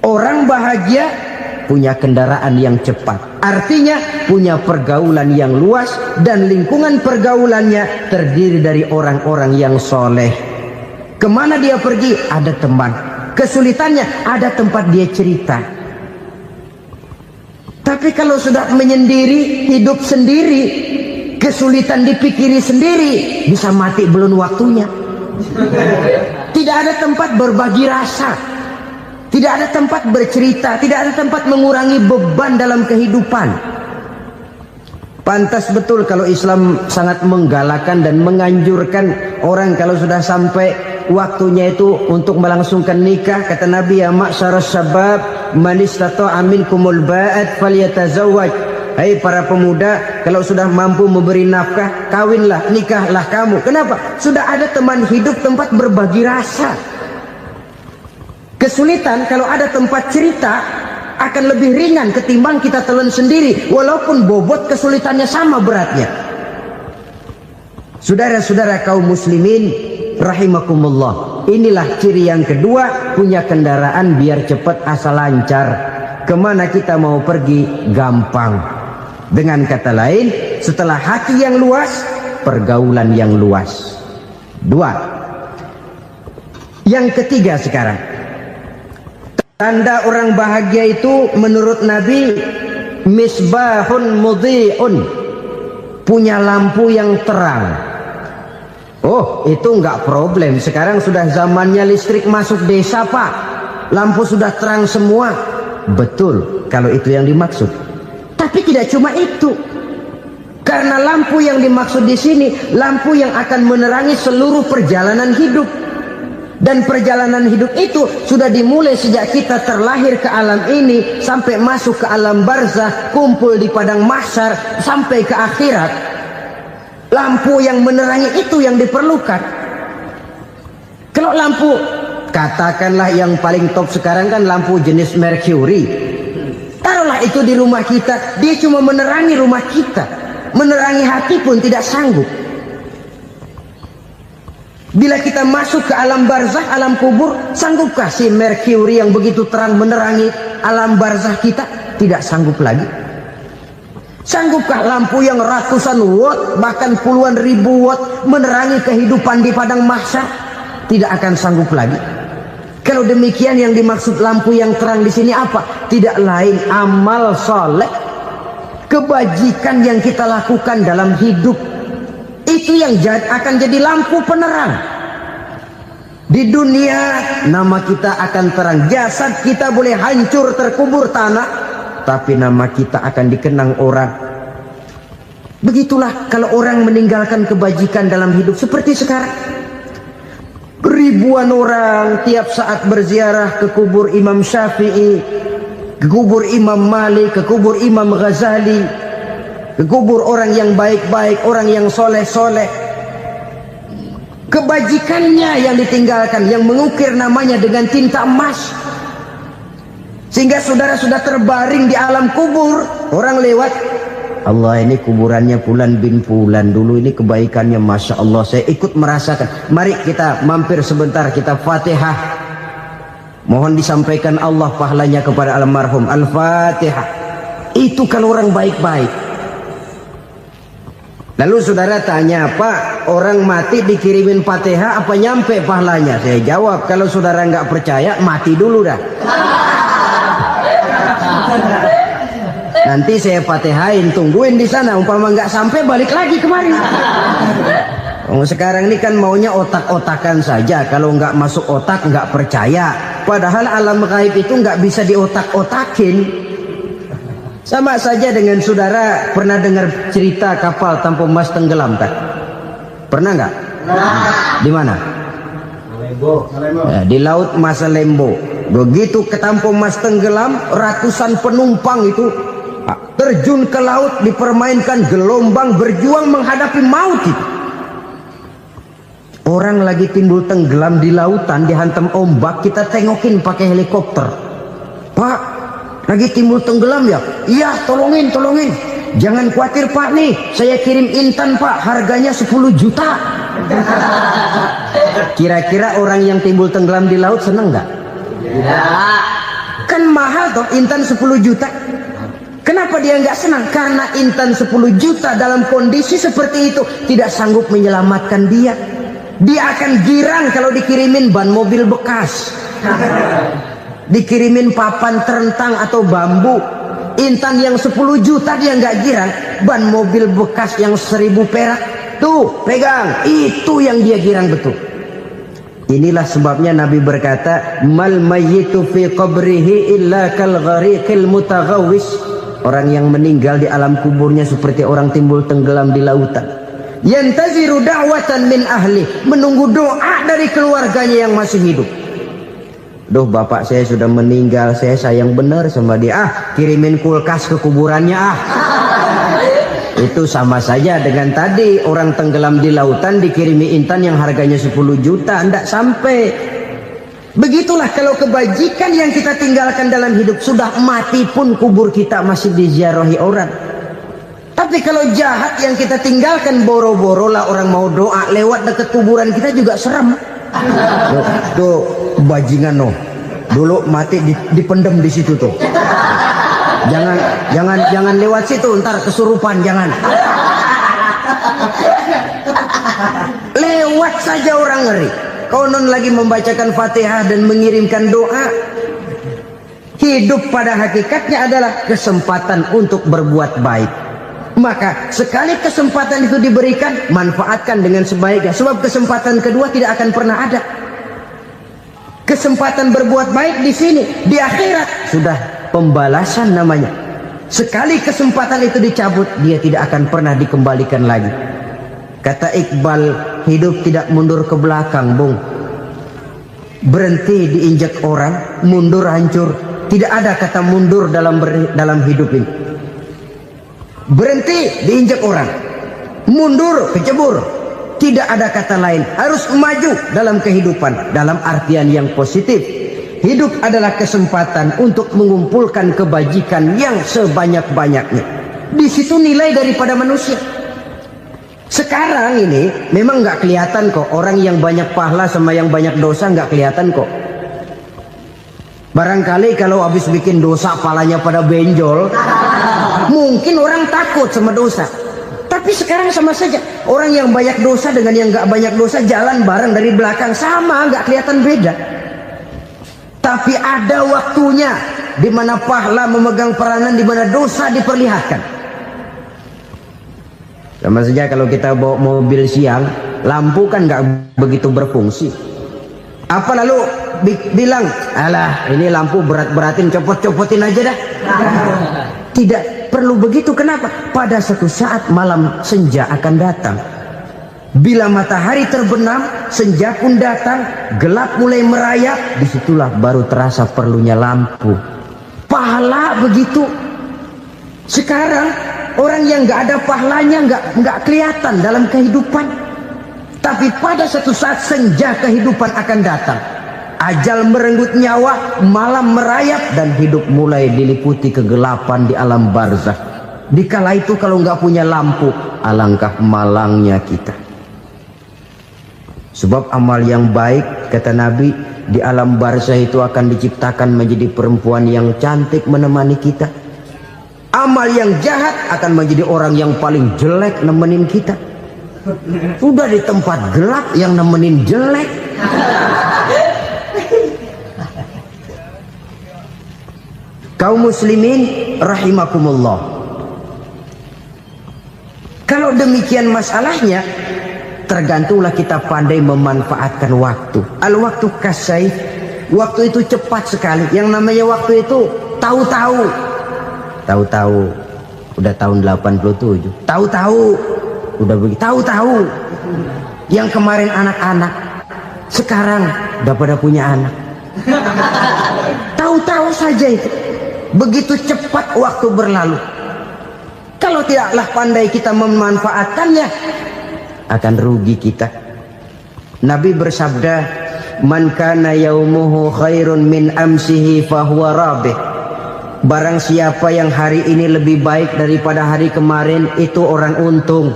Orang bahagia punya kendaraan yang cepat, artinya punya pergaulan yang luas, dan lingkungan pergaulannya terdiri dari orang-orang yang soleh. Kemana dia pergi, ada teman. Kesulitannya, ada tempat dia cerita. Tapi kalau sudah menyendiri, hidup sendiri, kesulitan dipikiri sendiri, bisa mati belum waktunya. Tidak ada tempat berbagi rasa, tidak ada tempat bercerita, tidak ada tempat mengurangi beban dalam kehidupan. Pantas betul kalau Islam sangat menggalakkan dan menganjurkan orang kalau sudah sampai waktunya itu untuk melangsungkan nikah. Kata Nabi, ya ma'syaras syabab man istata'a minkumul ba'at falyatazawwaj. Hai para pemuda, kalau sudah mampu memberi nafkah, kawinlah, nikahlah kamu. Kenapa? Sudah ada teman hidup, tempat berbagi rasa. Kesulitan kalau ada tempat cerita akan lebih ringan ketimbang kita telan sendiri, walaupun bobot kesulitannya sama beratnya. Saudara-saudara kaum muslimin rahimakumullah, inilah ciri yang kedua, punya kendaraan biar cepat asal lancar. Kemana kita mau pergi gampang. Dengan kata lain, setelah hati yang luas, pergaulan yang luas. Dua. Yang ketiga sekarang, tanda orang bahagia itu menurut Nabi, misbahun mudhi'un, punya lampu yang terang. Oh, itu enggak problem. Sekarang sudah zamannya listrik masuk desa, Pak. Lampu sudah terang semua. Betul, kalau itu yang dimaksud. Tapi tidak cuma itu. Karena lampu yang dimaksud di sini, lampu yang akan menerangi seluruh perjalanan hidup. Dan perjalanan hidup itu sudah dimulai sejak kita terlahir ke alam ini, sampai masuk ke alam barzakh, kumpul di padang mahsyar, sampai ke akhirat. Lampu yang menerangi itu yang diperlukan. Kalau lampu, katakanlah yang paling top sekarang kan lampu jenis Mercury. Taruhlah itu di rumah kita, dia cuma menerangi rumah kita, menerangi hati pun tidak sanggup. Bila kita masuk ke alam barzakh, alam kubur, sanggupkah si Mercury yang begitu terang menerangi alam barzakh kita? Tidak sanggup lagi. Sanggupkah lampu yang ratusan watt, bahkan puluhan ribu watt menerangi kehidupan di padang mahsyar? Tidak akan sanggup lagi. Kalau demikian, yang dimaksud lampu yang terang di sini apa? Tidak lain amal soleh, kebajikan yang kita lakukan dalam hidup. Itu yang akan jadi lampu penerang. Di dunia nama kita akan terang. Jasad kita boleh hancur terkubur tanah, tapi nama kita akan dikenang orang. Begitulah kalau orang meninggalkan kebajikan dalam hidup seperti sekarang. Ribuan orang tiap saat berziarah ke kubur Imam Syafi'i, ke kubur Imam Malik, ke kubur Imam Ghazali, ke kubur orang yang baik-baik, orang yang soleh-soleh. Kebajikannya yang ditinggalkan, yang mengukir namanya dengan tinta emas. Sehingga saudara sudah terbaring di alam kubur, orang lewat, Allah, ini kuburannya Fulan bin Fulan, dulu ini kebaikannya Masya Allah, saya ikut merasakan. Mari kita mampir sebentar, kita Fatihah. Mohon disampaikan Allah pahalanya kepada almarhum. Al-Fatihah. Itu kalau orang baik-baik. Lalu saudara tanya, Pak, orang mati dikirimin Fatihah apa nyampe pahalanya? Saya jawab, kalau saudara nggak percaya, mati dulu dah. Nanti saya Fatihain, tungguin di sana. Umpama nggak sampai, balik lagi kemari. Sekarang ini kan maunya otak-otakan saja. Kalau nggak masuk otak, nggak percaya. Padahal alam gaib itu nggak bisa diotak-otakin. Sama saja dengan saudara pernah dengar cerita kapal tanpa emas tenggelam kan? Pernah nggak? Di mana? Di laut Masalembo. Begitu ke Tampo Mas tenggelam, ratusan penumpang itu terjun ke laut, dipermainkan gelombang, berjuang menghadapi maut itu. Orang lagi timbul tenggelam di lautan, dihantam ombak, kita tengokin pakai helikopter. Pak, lagi timbul tenggelam ya? Iya, tolongin. Jangan khawatir Pak, nih saya kirim intan Pak, harganya 10 juta. Kira-kira orang yang timbul tenggelam di laut seneng nggak? Tidak. Kan mahal toh intan 10 juta. Kenapa dia nggak senang? Karena intan 10 juta dalam kondisi seperti itu tidak sanggup menyelamatkan dia. Dia akan girang kalau dikirimin ban mobil bekas, dikirimin papan terentang atau bambu. Intan yang 10 juta dia nggak girang, ban mobil bekas yang 1000 perak tuh pegang, itu yang dia girang betul. Inilah sebabnya Nabi berkata, mal mayyitu fi qabrihi illa kal ghariqil mutaghawwis. Orang yang meninggal di alam kuburnya seperti orang timbul tenggelam di lautan. Yantaziru da'watan min ahli, menunggu doa dari keluarganya yang masih hidup. Duh, bapak saya sudah meninggal, saya sayang benar sama dia. Kirimin kulkas ke kuburannya Itu sama saja dengan tadi orang tenggelam di lautan dikirimi intan yang harganya 10 juta, tidak sampai. Begitulah kalau kebajikan yang kita tinggalkan dalam hidup, sudah mati pun kubur kita masih diziarahi orang. Tapi kalau jahat yang kita tinggalkan, boro-boro lah orang mau doa lewat dekat kuburan kita juga serem. Tuh bajingan no, dulu mati dipendem di situ tuh. Jangan lewat situ, ntar kesurupan, jangan. Lewat saja orang ngeri. Konon lagi membacakan Fatihah dan mengirimkan doa. Hidup pada hakikatnya adalah kesempatan untuk berbuat baik. Maka sekali kesempatan itu diberikan, manfaatkan dengan sebaiknya. Sebab kesempatan kedua tidak akan pernah ada. Kesempatan berbuat baik di sini, di akhirat sudah pembalasan namanya. Sekali kesempatan itu dicabut, dia tidak akan pernah dikembalikan lagi. Kata Iqbal, hidup tidak mundur ke belakang, Bung. Berhenti diinjak orang, mundur hancur. Tidak ada kata mundur dalam hidup ini. Berhenti diinjak orang, mundur kecebur. Tidak ada kata lain, harus maju dalam kehidupan dalam artian yang positif. Hidup adalah kesempatan untuk mengumpulkan kebajikan yang sebanyak-banyaknya. Di situ nilai daripada manusia. Sekarang ini memang nggak kelihatan kok, orang yang banyak pahala sama yang banyak dosa nggak kelihatan kok. Barangkali kalau habis bikin dosa palanya pada benjol, mungkin orang takut sama dosa. Tapi sekarang sama saja, orang yang banyak dosa dengan yang nggak banyak dosa jalan bareng dari belakang, sama, nggak kelihatan beda. Tapi ada waktunya di mana pahala memegang peranan, di mana dosa diperlihatkan. Sama saja kalau kita bawa mobil siang, lampu kan nggak begitu berfungsi. Apa lalu bilang, alah ini lampu berat-beratin, copot-copotin aja dah. Tidak perlu begitu. Kenapa? Pada suatu saat malam senja akan datang. Bila matahari terbenam, senja pun datang, gelap mulai merayap, disitulah baru terasa perlunya lampu. Pahala begitu. Sekarang orang yang nggak ada pahalanya nggak kelihatan dalam kehidupan. Tapi pada suatu saat senja kehidupan akan datang. Ajal merenggut nyawa, malam merayap, dan hidup mulai diliputi kegelapan di alam barzakh. Dikala itu kalau nggak punya lampu, alangkah malangnya kita. Sebab amal yang baik, kata Nabi, di alam barzakh itu akan diciptakan menjadi perempuan yang cantik menemani kita. Amal yang jahat akan menjadi orang yang paling jelek nemenin kita. Sudah di tempat gelap yang nemenin jelek. Kaum muslimin rahimakumullah. Kalau demikian masalahnya, tergantunglah kita pandai memanfaatkan waktu. Al-waktu kasayf, waktu itu cepat sekali. Yang namanya waktu itu tahu-tahu. Tahu-tahu udah tahun 87. Tahu-tahu udah begitu. Tahu-tahu yang kemarin anak-anak, sekarang udah pada punya anak. Tahu-tahu saja itu. Begitu cepat waktu berlalu. Kalau tidaklah pandai kita memanfaatkannya, akan rugi kita. Nabi bersabda, "Man kana yaumuhu khairun min amsihi fahuwa rabih." Barang siapa yang hari ini lebih baik daripada hari kemarin, itu orang untung.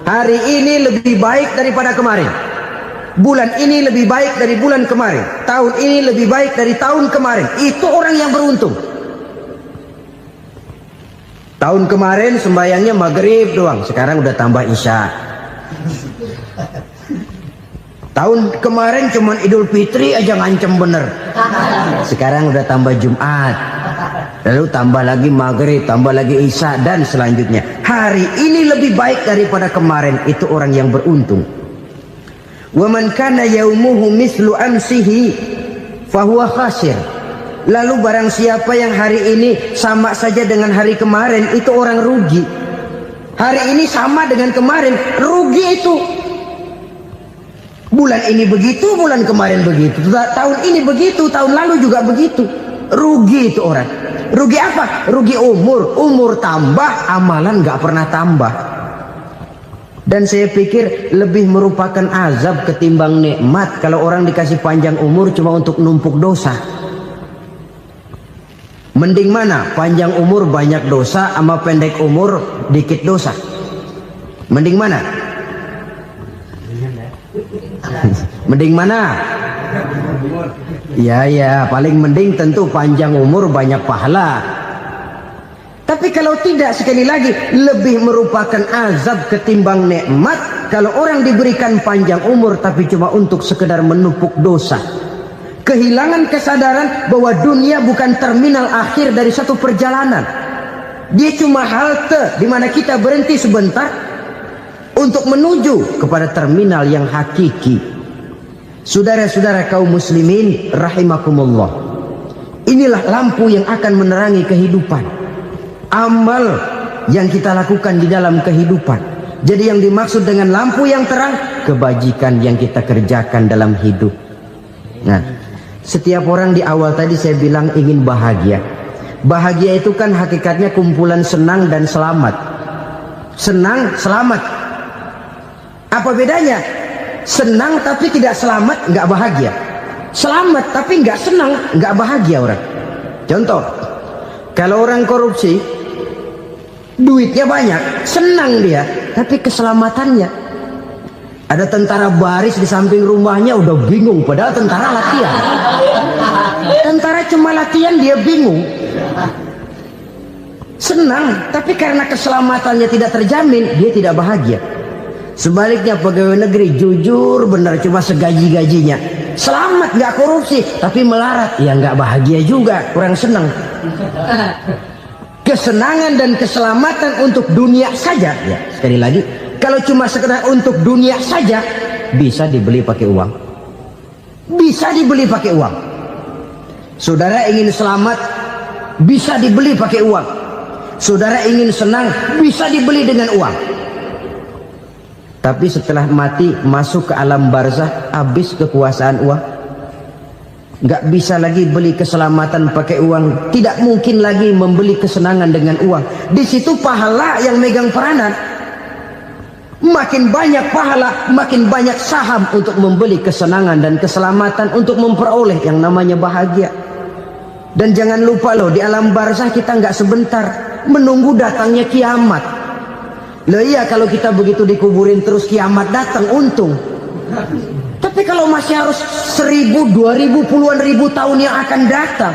Hari ini lebih baik daripada kemarin. Bulan ini lebih baik dari bulan kemarin. Tahun ini lebih baik dari tahun kemarin. Itu orang yang beruntung. Tahun kemarin sembayangnya maghrib doang, sekarang udah tambah isya. Tahun kemarin cuman Idul Fitri aja ngancem bener, sekarang udah tambah Jumat, lalu tambah lagi maghrib, tambah lagi isya, dan selanjutnya. Hari ini lebih baik daripada kemarin, itu orang yang beruntung. Wa man kana yaumuhu mislu amsihi fahuwa khasir. Lalu barang siapa yang hari ini sama saja dengan hari kemarin, itu orang rugi. Hari ini sama dengan kemarin, rugi itu. Bulan ini begitu, bulan kemarin begitu, tahun ini begitu, tahun lalu juga begitu. Rugi itu orang. Rugi apa? Rugi umur. Umur tambah, amalan gak pernah tambah. Dan saya pikir lebih merupakan azab ketimbang nikmat kalau orang dikasih panjang umur cuma untuk numpuk dosa. Mending mana? Panjang umur banyak dosa sama pendek umur dikit dosa. Mending mana? Mending mana? Ya, paling mending tentu panjang umur banyak pahala. Tapi kalau tidak, sekali lagi, lebih merupakan azab ketimbang nikmat kalau orang diberikan panjang umur tapi cuma untuk sekedar menumpuk dosa. Kehilangan kesadaran bahwa dunia bukan terminal akhir dari satu perjalanan. Dia cuma halte di mana kita berhenti sebentar untuk menuju kepada terminal yang hakiki. Saudara-saudara kaum muslimin rahimakumullah, inilah lampu yang akan menerangi kehidupan. Amal yang kita lakukan di dalam kehidupan. Jadi yang dimaksud dengan lampu yang terang, kebajikan yang kita kerjakan dalam hidup. Nah, setiap orang di awal tadi saya bilang ingin bahagia. Bahagia itu kan hakikatnya kumpulan senang dan selamat. Senang, selamat. Apa bedanya? Senang tapi tidak selamat, nggak bahagia. Selamat tapi nggak senang, nggak bahagia orang. Contoh, kalau orang korupsi, duitnya banyak, senang dia, tapi keselamatannya. Ada tentara baris di samping rumahnya udah bingung, padahal tentara latihan. Tentara cuma latihan, dia bingung. Senang, tapi karena keselamatannya tidak terjamin, dia tidak bahagia. Sebaliknya pegawai negeri jujur benar, cuma segaji-gajinya, selamat nggak korupsi, tapi melarat, ya nggak bahagia juga, kurang senang. Kesenangan dan keselamatan untuk dunia saja, ya sekali lagi, kalau cuma sekedar untuk dunia saja, bisa dibeli pakai uang. Bisa dibeli pakai uang. Saudara ingin selamat, bisa dibeli pakai uang. Saudara ingin senang, bisa dibeli dengan uang. Tapi setelah mati, masuk ke alam barzah, habis kekuasaan uang. Nggak bisa lagi beli keselamatan pakai uang. Tidak mungkin lagi membeli kesenangan dengan uang. Di situ pahala yang megang peranan. Makin banyak pahala, makin banyak saham untuk membeli kesenangan dan keselamatan, untuk memperoleh yang namanya bahagia. Dan jangan lupa loh, di alam barzah kita nggak sebentar, menunggu datangnya kiamat. Loh iya, kalau kita begitu dikuburin terus kiamat datang, untung. Tapi kalau masih harus 1000, 2000, puluhan ribu tahun yang akan datang,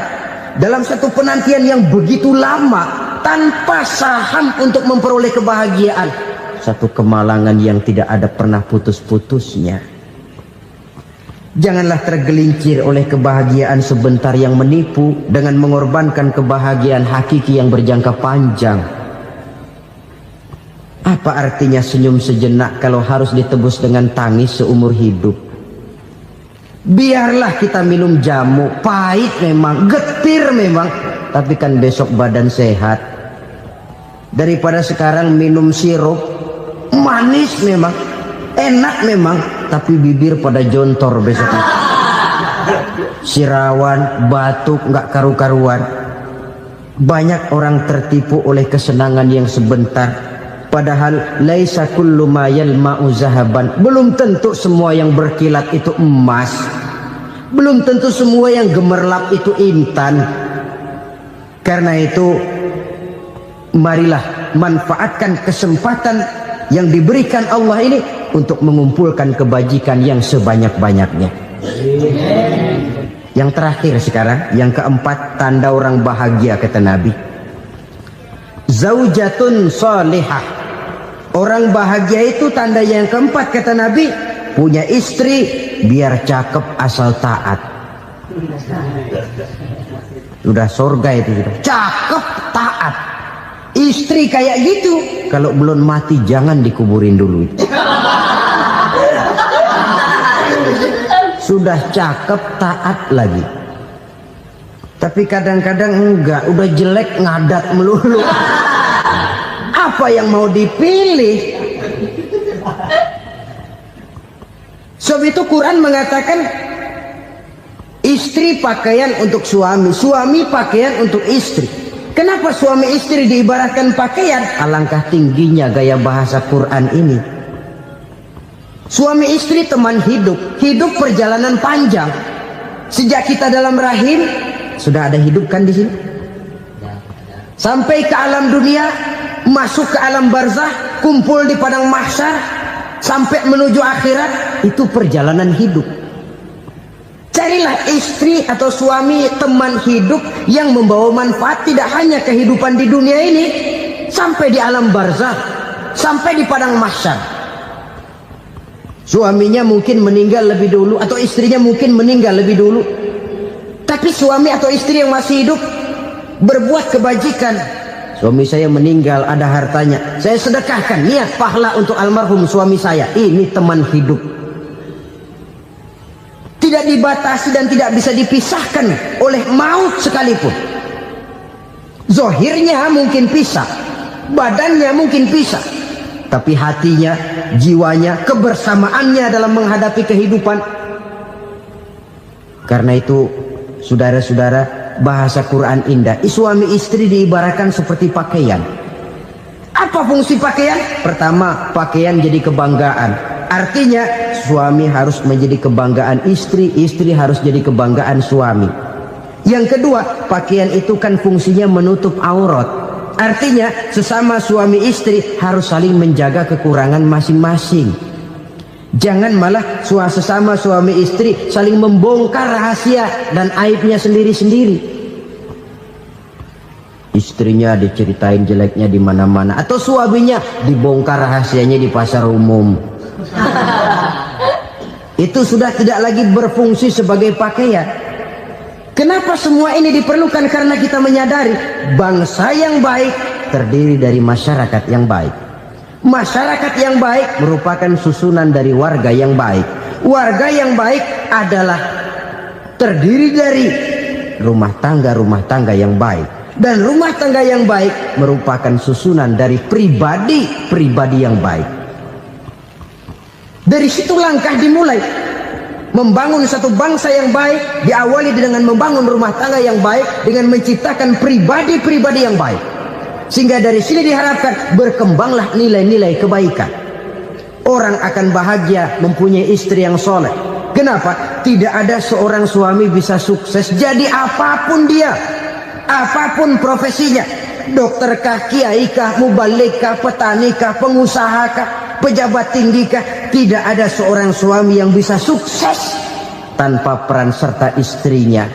dalam satu penantian yang begitu lama, tanpa saham untuk memperoleh kebahagiaan, satu kemalangan yang tidak ada pernah putus-putusnya. Janganlah tergelincir oleh kebahagiaan sebentar yang menipu dengan mengorbankan kebahagiaan hakiki yang berjangka panjang. Apa artinya senyum sejenak kalau harus ditebus dengan tangis seumur hidup? Biarlah kita minum jamu, pahit memang, getir memang, tapi kan besok badan sehat. Daripada sekarang minum sirup, manis memang, enak memang, tapi bibir pada jontor besoknya. Sirawan, batuk, nggak karu-karuan. Banyak orang tertipu oleh kesenangan yang sebentar, padahal laisa kullu ma yalma'u zahaban. Belum tentu semua yang berkilat itu emas, belum tentu semua yang gemerlap itu intan. Karena itu marilah manfaatkan kesempatan yang diberikan Allah ini untuk mengumpulkan kebajikan yang sebanyak-banyaknya. Yang terakhir sekarang, yang keempat, tanda orang bahagia kata Nabi. Zaujatun salihah. Orang bahagia itu tanda yang keempat kata Nabi, punya istri biar cakep asal taat. Sudah surga itu sudah. Cakep taat. Istri kayak gitu, kalau belum mati jangan dikuburin dulu. Sudah cakep taat lagi, tapi kadang-kadang enggak, udah jelek ngadat melulu. Apa yang mau dipilih? Sebab itu Quran mengatakan istri pakaian untuk suami, suami pakaian untuk istri. Kenapa suami istri diibaratkan pakaian? Alangkah tingginya gaya bahasa Quran ini. Suami istri teman hidup, hidup perjalanan panjang. Sejak kita dalam rahim sudah ada hidup kan di sini. Sampai ke alam dunia, masuk ke alam barzah, kumpul di padang mahsyar, sampai menuju akhirat, itu perjalanan hidup. Carilah istri atau suami teman hidup yang membawa manfaat tidak hanya kehidupan di dunia ini, sampai di alam barzah, sampai di padang mahsyar. Suaminya mungkin meninggal lebih dulu, atau istrinya mungkin meninggal lebih dulu, tapi suami atau istri yang masih hidup berbuat kebajikan. Suami saya meninggal, ada hartanya, saya sedekahkan, niat pahala untuk almarhum suami saya. Ini teman hidup, tidak dibatasi dan tidak bisa dipisahkan oleh maut sekalipun. Zohirnya mungkin pisah, badannya mungkin pisah, tapi hatinya, jiwanya, kebersamaannya dalam menghadapi kehidupan. Karena itu saudara-saudara, bahasa Quran indah. Suami istri diibaratkan seperti pakaian. Apa fungsi pakaian? Pertama, pakaian jadi kebanggaan. Artinya suami harus menjadi kebanggaan istri, istri harus jadi kebanggaan suami. Yang kedua, pakaian itu kan fungsinya menutup aurat. Artinya sesama suami istri harus saling menjaga kekurangan masing-masing. Jangan malah sesama suami istri saling membongkar rahasia dan aibnya sendiri-sendiri. Istrinya diceritain jeleknya di mana-mana, atau suaminya dibongkar rahasianya di pasar umum. Itu sudah tidak lagi berfungsi sebagai pakaian. Kenapa semua ini diperlukan? Karena kita menyadari bangsa yang baik terdiri dari masyarakat yang baik. Masyarakat yang baik merupakan susunan dari warga yang baik. Warga yang baik adalah terdiri dari rumah tangga yang baik. Dan rumah tangga yang baik merupakan susunan dari pribadi yang baik. Dari situ langkah dimulai. Membangun satu bangsa yang baik diawali dengan membangun rumah tangga yang baik, dengan menciptakan pribadi-pribadi yang baik. Sehingga dari sini diharapkan berkembanglah nilai-nilai kebaikan. Orang akan bahagia mempunyai istri yang soleh. Kenapa? Tidak ada seorang suami bisa sukses jadi apapun dia, apapun profesinya. Dokterkah, kiaikah, mubalikah, petanikah, pengusahakah, pejabat tinggikah, tidak ada seorang suami yang bisa sukses tanpa peran serta istrinya.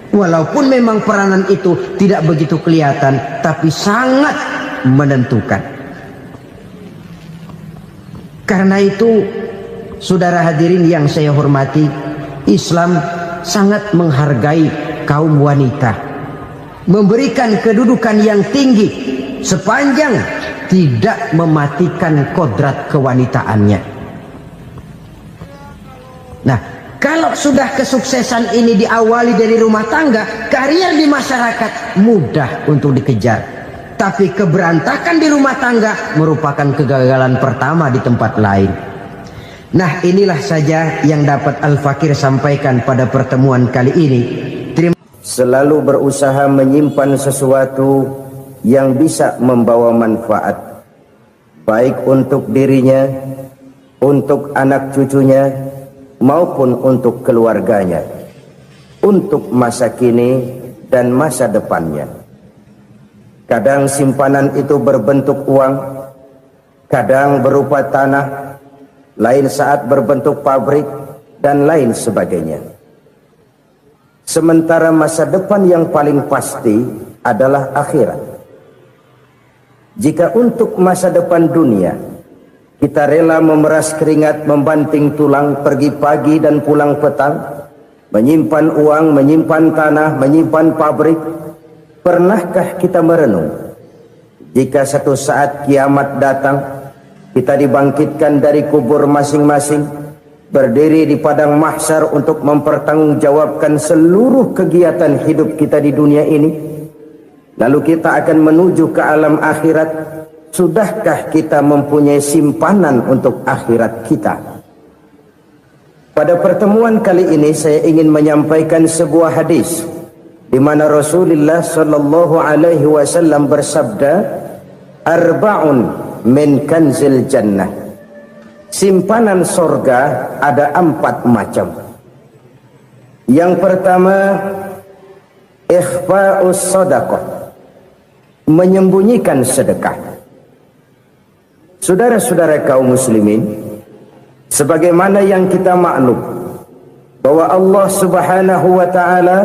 Walaupun memang peranan itu tidak begitu kelihatan, tapi sangat menentukan. Karena itu, saudara hadirin yang saya hormati, Islam sangat menghargai kaum wanita, memberikan kedudukan yang tinggi sepanjang tidak mematikan kodrat kewanitaannya. Nah, kalau sudah kesuksesan ini diawali dari rumah tangga, karier di masyarakat mudah untuk dikejar. Tapi keberantakan di rumah tangga merupakan kegagalan pertama di tempat lain. Nah, inilah saja yang dapat Al-Fakir sampaikan pada pertemuan kali ini. Terima selalu berusaha menyimpan sesuatu yang bisa membawa manfaat, baik untuk dirinya, untuk anak cucunya, maupun untuk keluarganya, untuk masa kini dan masa depannya. Kadang simpanan itu berbentuk uang, kadang berupa tanah, lain saat berbentuk pabrik, dan lain sebagainya. Sementara masa depan yang paling pasti adalah akhirat. Jika untuk masa depan dunia kita rela memeras keringat, membanting tulang, pergi pagi dan pulang petang, menyimpan uang, menyimpan tanah, menyimpan pabrik, pernahkah kita merenung jika satu saat kiamat datang, kita dibangkitkan dari kubur masing-masing, berdiri di padang mahsyar untuk mempertanggungjawabkan seluruh kegiatan hidup kita di dunia ini? Lalu kita akan menuju ke alam akhirat. Sudahkah kita mempunyai simpanan untuk akhirat kita? Pada pertemuan kali ini saya ingin menyampaikan sebuah hadis di mana Rasulullah sallallahu alaihi wasallam bersabda, "Arba'un min kanzil jannah." Simpanan sorga ada 4 macam. Yang pertama, ikhfa'us sadaqah, menyembunyikan sedekah. Saudara-saudara kaum muslimin, sebagaimana yang kita maklum bahwa Allah Subhanahu wa taala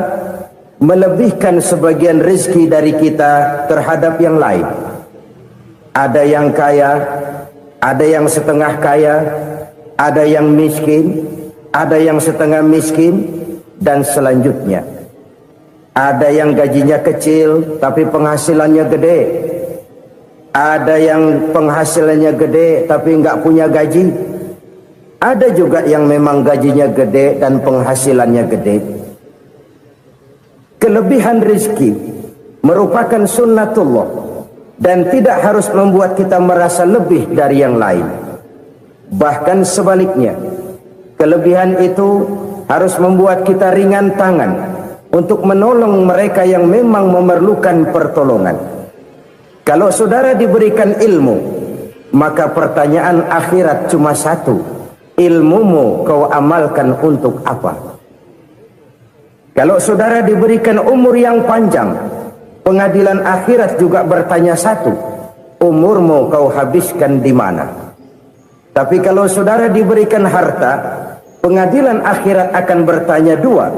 melebihkan sebagian rezeki dari kita terhadap yang lain. Ada yang kaya, ada yang setengah kaya, ada yang miskin, ada yang setengah miskin, dan selanjutnya. Ada yang gajinya kecil tapi penghasilannya gede. Ada yang penghasilannya gede tapi nggak punya gaji. Ada juga yang memang gajinya gede dan penghasilannya gede. Kelebihan rezeki merupakan sunnatullah dan tidak harus membuat kita merasa lebih dari yang lain. Bahkan sebaliknya, kelebihan itu harus membuat kita ringan tangan untuk menolong mereka yang memang memerlukan pertolongan. Kalau saudara diberikan ilmu, maka pertanyaan akhirat cuma satu: ilmumu kau amalkan untuk apa? Kalau saudara diberikan umur yang panjang, pengadilan akhirat juga bertanya satu: umurmu kau habiskan di mana? Tapi kalau saudara diberikan harta, pengadilan akhirat akan bertanya dua: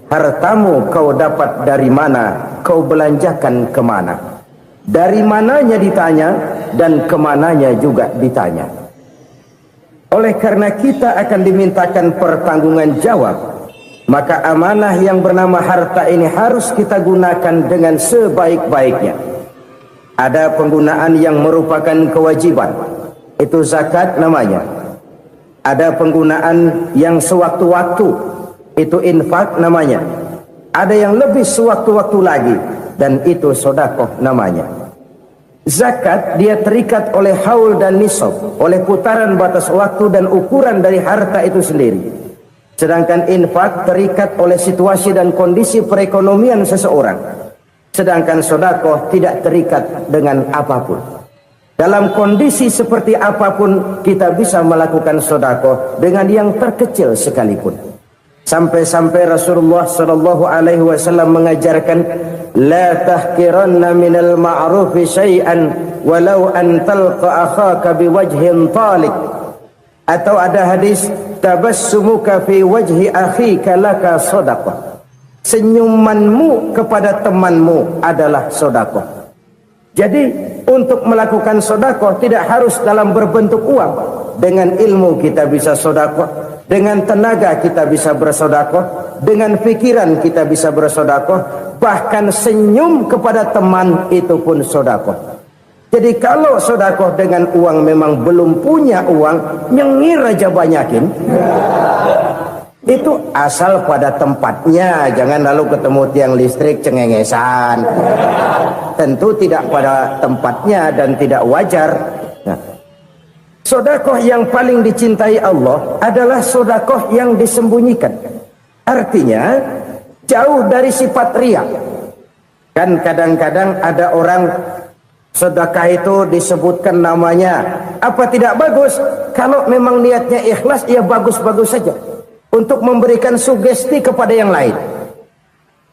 hartamu kau dapat dari mana, kau belanjakan kemana? Dari mananya ditanya, dan kemananya juga ditanya. Oleh karena kita akan dimintakan pertanggungan jawab, maka amanah yang bernama harta ini harus kita gunakan dengan sebaik-baiknya. Ada penggunaan yang merupakan kewajiban, itu zakat namanya. Ada penggunaan yang sewaktu-waktu, itu infak namanya. Ada yang lebih sewaktu-waktu lagi, dan itu sedekah namanya. Zakat dia terikat oleh haul dan nisab, oleh putaran batas waktu dan ukuran dari harta itu sendiri. Sedangkan infak terikat oleh situasi dan kondisi perekonomian seseorang. Sedangkan sedekah tidak terikat dengan apapun. Dalam kondisi seperti apapun kita bisa melakukan sedekah dengan yang terkecil sekalipun. Sampai-sampai Rasulullah sallallahu alaihi wasallam mengajarkan, la tahqiranna minal ma'rufi syai'an walau an talqa akhaka biwajhin talik. Atau ada hadis, tabassumuka fi wajhi akhika laka shadaqah. Senyumanmu kepada temanmu adalah sedekah. Jadi untuk melakukan sedekah tidak harus dalam berbentuk uang. Dengan ilmu kita bisa sedekah, dengan tenaga kita bisa bersedekah, dengan pikiran kita bisa bersedekah, bahkan senyum kepada teman itu pun sedekah. Jadi kalau sedekah dengan uang memang belum punya uang, nyengir aja banyakin. Itu asal pada tempatnya, jangan lalu ketemu tiang listrik cengengesan. Tentu tidak pada tempatnya dan tidak wajar. Nah, sedekah yang paling dicintai Allah adalah sedekah yang disembunyikan. Artinya, jauh dari sifat riya. Kan kadang-kadang ada orang sedekah itu disebutkan namanya, apa tidak bagus? Kalau memang niatnya ikhlas, ya bagus-bagus saja untuk memberikan sugesti kepada yang lain.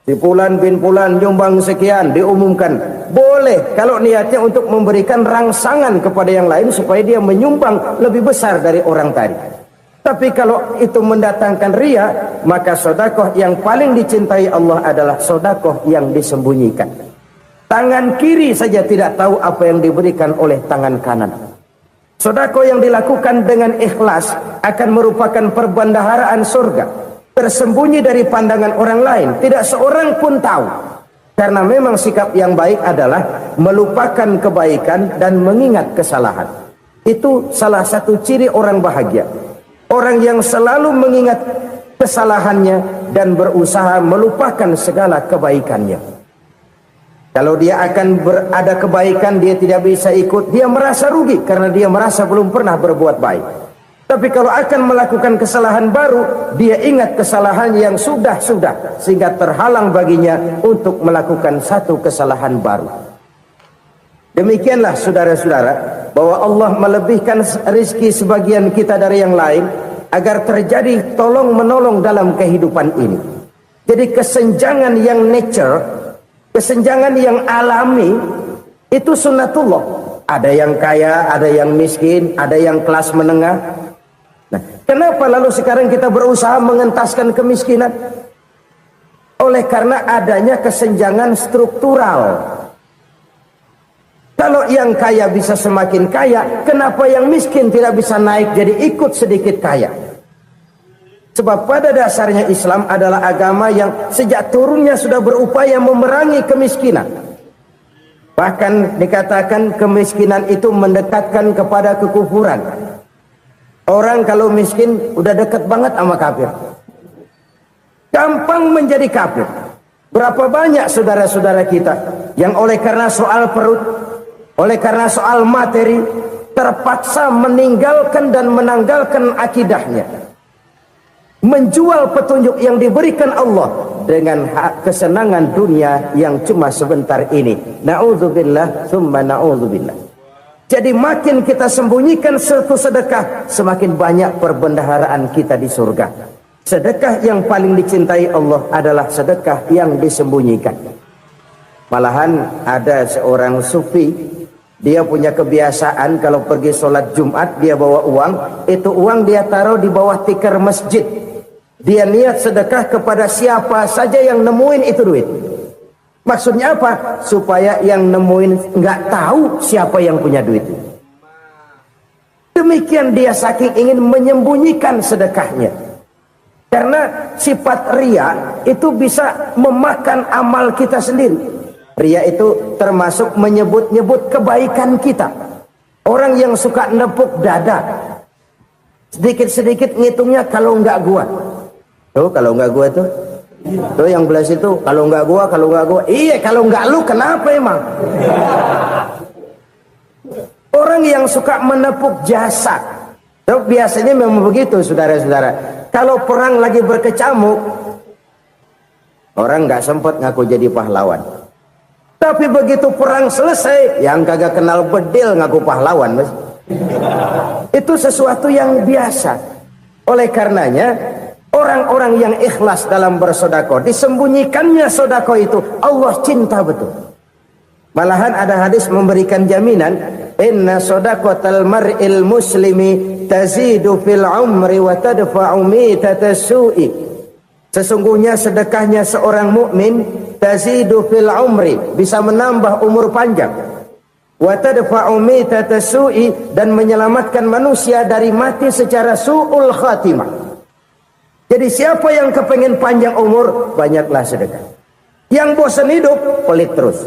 Si Fulan bin Fulan nyumbang sekian, diumumkan. Boleh kalau niatnya untuk memberikan rangsangan kepada yang lain supaya dia menyumbang lebih besar dari orang tadi. Tapi kalau itu mendatangkan riya, maka sedekah yang paling dicintai Allah adalah sedekah yang disembunyikan. Tangan kiri saja tidak tahu apa yang diberikan oleh tangan kanan. Sedekah yang dilakukan dengan ikhlas akan merupakan perbendaharaan surga, tersembunyi dari pandangan orang lain, tidak seorang pun tahu. Karena memang sikap yang baik adalah melupakan kebaikan dan mengingat kesalahan. Itu salah satu ciri orang bahagia. Orang yang selalu mengingat kesalahannya dan berusaha melupakan segala kebaikannya. Kalau dia akan ada kebaikan, dia tidak bisa ikut, dia merasa rugi karena dia merasa belum pernah berbuat baik. Tapi kalau akan melakukan kesalahan baru, dia ingat kesalahan yang sudah-sudah, sehingga terhalang baginya untuk melakukan satu kesalahan baru. Demikianlah saudara-saudara, bahwa Allah melebihkan rezeki sebagian kita dari yang lain, agar terjadi tolong-menolong dalam kehidupan ini. Jadi kesenjangan yang nature, kesenjangan yang alami, itu sunnatullah. Ada yang kaya, ada yang miskin, ada yang kelas menengah. Nah, kenapa lalu sekarang kita berusaha mengentaskan kemiskinan? Oleh karena adanya kesenjangan struktural. Kalau yang kaya bisa semakin kaya, kenapa yang miskin tidak bisa naik jadi ikut sedikit kaya? Sebab pada dasarnya Islam adalah agama yang sejak turunnya sudah berupaya memerangi kemiskinan. Bahkan dikatakan kemiskinan itu mendekatkan kepada kekufuran. Orang kalau miskin udah dekat banget sama kafir. Gampang menjadi kafir. Berapa banyak saudara-saudara kita yang oleh karena soal perut, oleh karena soal materi, terpaksa meninggalkan dan menanggalkan akidahnya, menjual petunjuk yang diberikan Allah dengan kesenangan dunia yang cuma sebentar ini. Na'udzubillah thumma na'udzubillah. Jadi makin kita sembunyikan satu sedekah, semakin banyak perbendaharaan kita di surga. Sedekah yang paling dicintai Allah adalah sedekah yang disembunyikan. Malahan ada seorang sufi, dia punya kebiasaan kalau pergi sholat Jumat dia bawa uang, itu uang dia taruh di bawah tikar masjid. Dia niat sedekah kepada siapa saja yang nemuin itu duit. Maksudnya apa? Supaya yang nemuin nggak tahu siapa yang punya duit. Demikian dia saking ingin menyembunyikan sedekahnya. Karena sifat riya itu bisa memakan amal kita sendiri. Riya itu termasuk menyebut-nyebut kebaikan kita. Orang yang suka nepuk dada, sedikit-sedikit ngitungnya kalau nggak gua. Tuh kalau nggak gua tuh yang belas itu kalau nggak gua. Iya kalau nggak lu kenapa emang? Orang yang suka menepuk jasad, tuh biasanya memang begitu saudara-saudara. Kalau perang lagi berkecamuk, orang nggak sempat ngaku jadi pahlawan. Tapi begitu perang selesai, yang kagak kenal bedil ngaku pahlawan, mas. Itu sesuatu yang biasa. Oleh karenanya, orang-orang yang ikhlas dalam bersedekah, disembunyikannya sedekah itu, Allah cinta betul. Malahan ada hadis memberikan jaminan, inna sedaqatal mar'il muslimi tazidu fil umri wa tadfa'u mitatas su'i. Sesungguhnya sedekahnya seorang mukmin tazidu fil umri, bisa menambah umur panjang, wa tadfa'u mitatas su'i, dan menyelamatkan manusia dari mati secara su'ul khatimah. Jadi siapa yang kepengen panjang umur, banyaklah sedekah. Yang bosan hidup, pelit terus.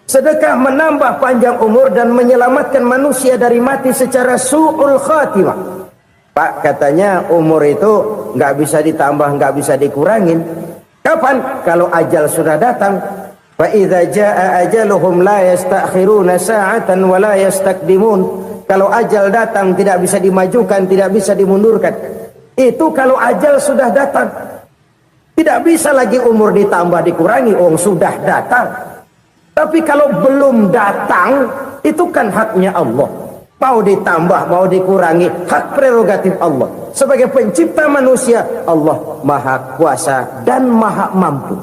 Sedekah menambah panjang umur dan menyelamatkan manusia dari mati secara su'ul khatimah. Pak, katanya umur itu nggak bisa ditambah, nggak bisa dikurangin. Kapan? Kalau ajal sudah datang. Fa idza jaa ajaluhum la yastakhiruna sa'atan wa la yastaqdimun. Kalau ajal datang tidak bisa dimajukan, tidak bisa dimundurkan. Itu kalau ajal sudah datang. Tidak bisa lagi umur ditambah dikurangi, sudah datang. Tapi kalau belum datang, itu kan haknya Allah. Mau ditambah, mau dikurangi, hak prerogatif Allah. Sebagai pencipta manusia, Allah maha kuasa dan maha mampu.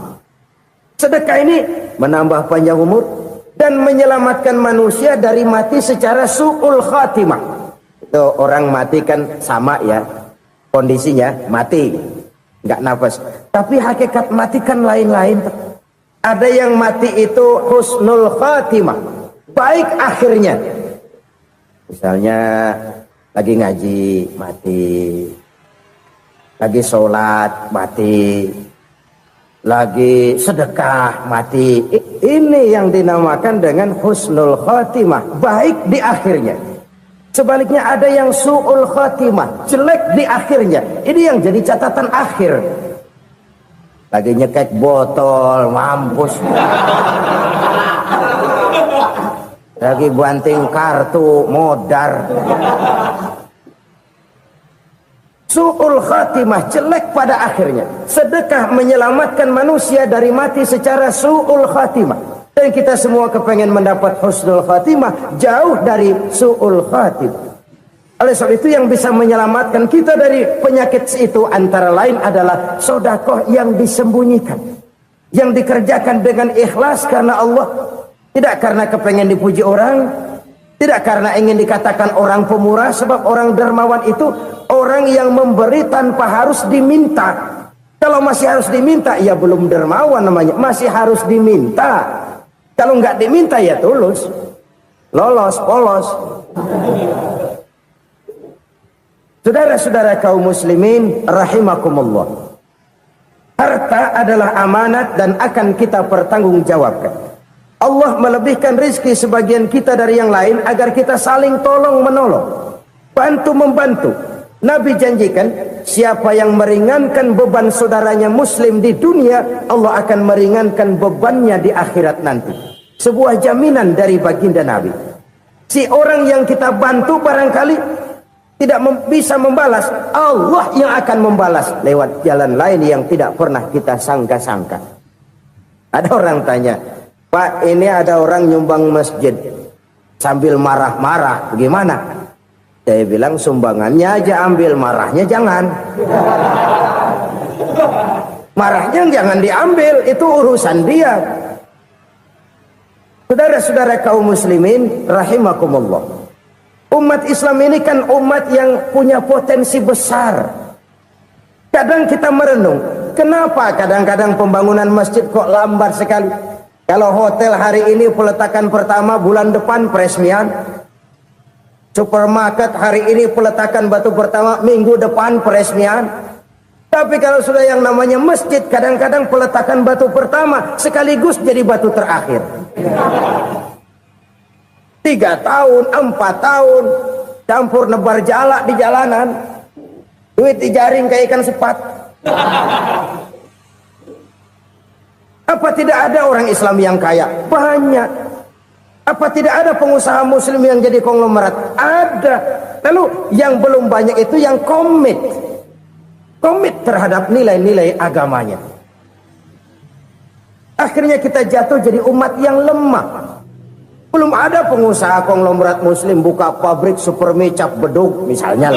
Sedekah ini menambah panjang umur dan menyelamatkan manusia dari mati secara su'ul khatimah. Itu orang mati kan sama ya, kondisinya mati, nggak nafas. Tapi hakikat mati kan lain-lain. Ada yang mati itu husnul khatimah, baik akhirnya. Misalnya lagi ngaji mati, lagi sholat mati, lagi sedekah mati. Ini yang dinamakan dengan husnul khatimah, baik di akhirnya. Sebaliknya ada yang su'ul khatimah, jelek di akhirnya. Ini yang jadi catatan akhir. Lagi nyekek botol, mampus. Lagi banting kartu, modar. Su'ul khatimah, jelek pada akhirnya. Sedekah menyelamatkan manusia dari mati secara su'ul khatimah. Dan kita semua kepengen mendapat husnul khatimah, jauh dari su'ul khatimah. Oleh sebab itu yang bisa menyelamatkan kita dari penyakit itu antara lain adalah sedekah yang disembunyikan, yang dikerjakan dengan ikhlas karena Allah, tidak karena kepengen dipuji orang, tidak karena ingin dikatakan orang pemurah. Sebab orang dermawan itu orang yang memberi tanpa harus diminta. Kalau masih harus diminta, ya belum dermawan namanya, masih harus diminta. Kalau nggak diminta ya tulus, lolos, polos. Saudara-saudara kaum muslimin rahimakumullah, harta adalah amanat dan akan kita pertanggungjawabkan. Allah melebihkan rizki sebagian kita dari yang lain agar kita saling tolong menolong, bantu membantu. Nabi janjikan siapa yang meringankan beban saudaranya muslim di dunia, Allah akan meringankan bebannya di akhirat nanti. Sebuah jaminan dari baginda Nabi. Si orang yang kita bantu barangkali tidak bisa membalas, Allah yang akan membalas lewat jalan lain yang tidak pernah kita sangka-sangka. Ada orang tanya, Pak, ini ada orang nyumbang masjid sambil marah-marah, bagaimana? Saya bilang sumbangannya aja ambil, marahnya jangan. Marahnya jangan diambil, itu urusan dia. Saudara-saudara kaum muslimin rahimakumullah, umat Islam ini kan umat yang punya potensi besar. Kadang kita merenung, kenapa kadang-kadang pembangunan masjid kok lambat sekali? Kalau hotel hari ini peletakan pertama, bulan depan peresmian. Supermarket hari ini peletakan batu pertama, minggu depan peresmian. Tapi kalau sudah yang namanya masjid, kadang-kadang peletakan batu pertama sekaligus jadi batu terakhir. 3 tahun, 4 tahun, campur nebar jalak di jalanan, duit dijaring kayak ikan sepat. Apa tidak ada orang Islam yang kaya? Banyak. Apa tidak ada pengusaha muslim yang jadi konglomerat? Ada. Lalu yang belum banyak itu yang komit terhadap nilai-nilai agamanya. Akhirnya kita jatuh jadi umat yang lemah. Belum ada pengusaha konglomerat muslim buka pabrik supermi cap beduk misalnya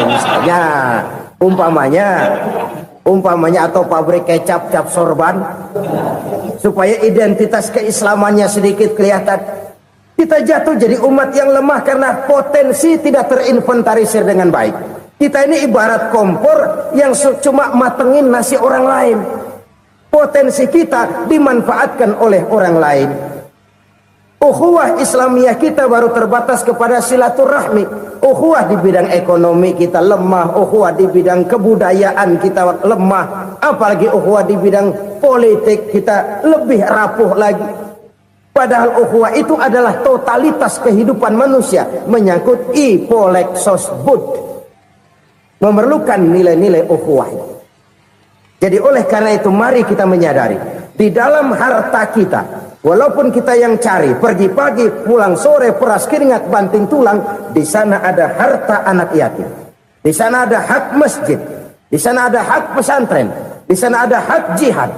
umpamanya atau pabrik kecap cap sorban supaya identitas keislamannya sedikit kelihatan. Kita jatuh jadi umat yang lemah karena potensi tidak terinventarisir dengan baik. Kita ini ibarat kompor yang cuma matengin nasi orang lain. Potensi kita dimanfaatkan oleh orang lain. Ukhuwah Islamiyah kita baru terbatas kepada silaturahmi. Ukhuwah di bidang ekonomi kita lemah, ukhuwah di bidang kebudayaan kita lemah, apalagi ukhuwah di bidang politik kita lebih rapuh lagi. Padahal ukhuwah itu adalah totalitas kehidupan manusia, menyangkut ipolek sosbud, memerlukan nilai-nilai ukhuwah. Jadi oleh karena itu mari kita menyadari di dalam harta kita, walaupun kita yang cari, pergi pagi, pulang sore, peras keringat, banting tulang, di sana ada harta anak yatim. Di sana ada hak masjid. di sana ada hak pesantren, di sana ada hak jihad.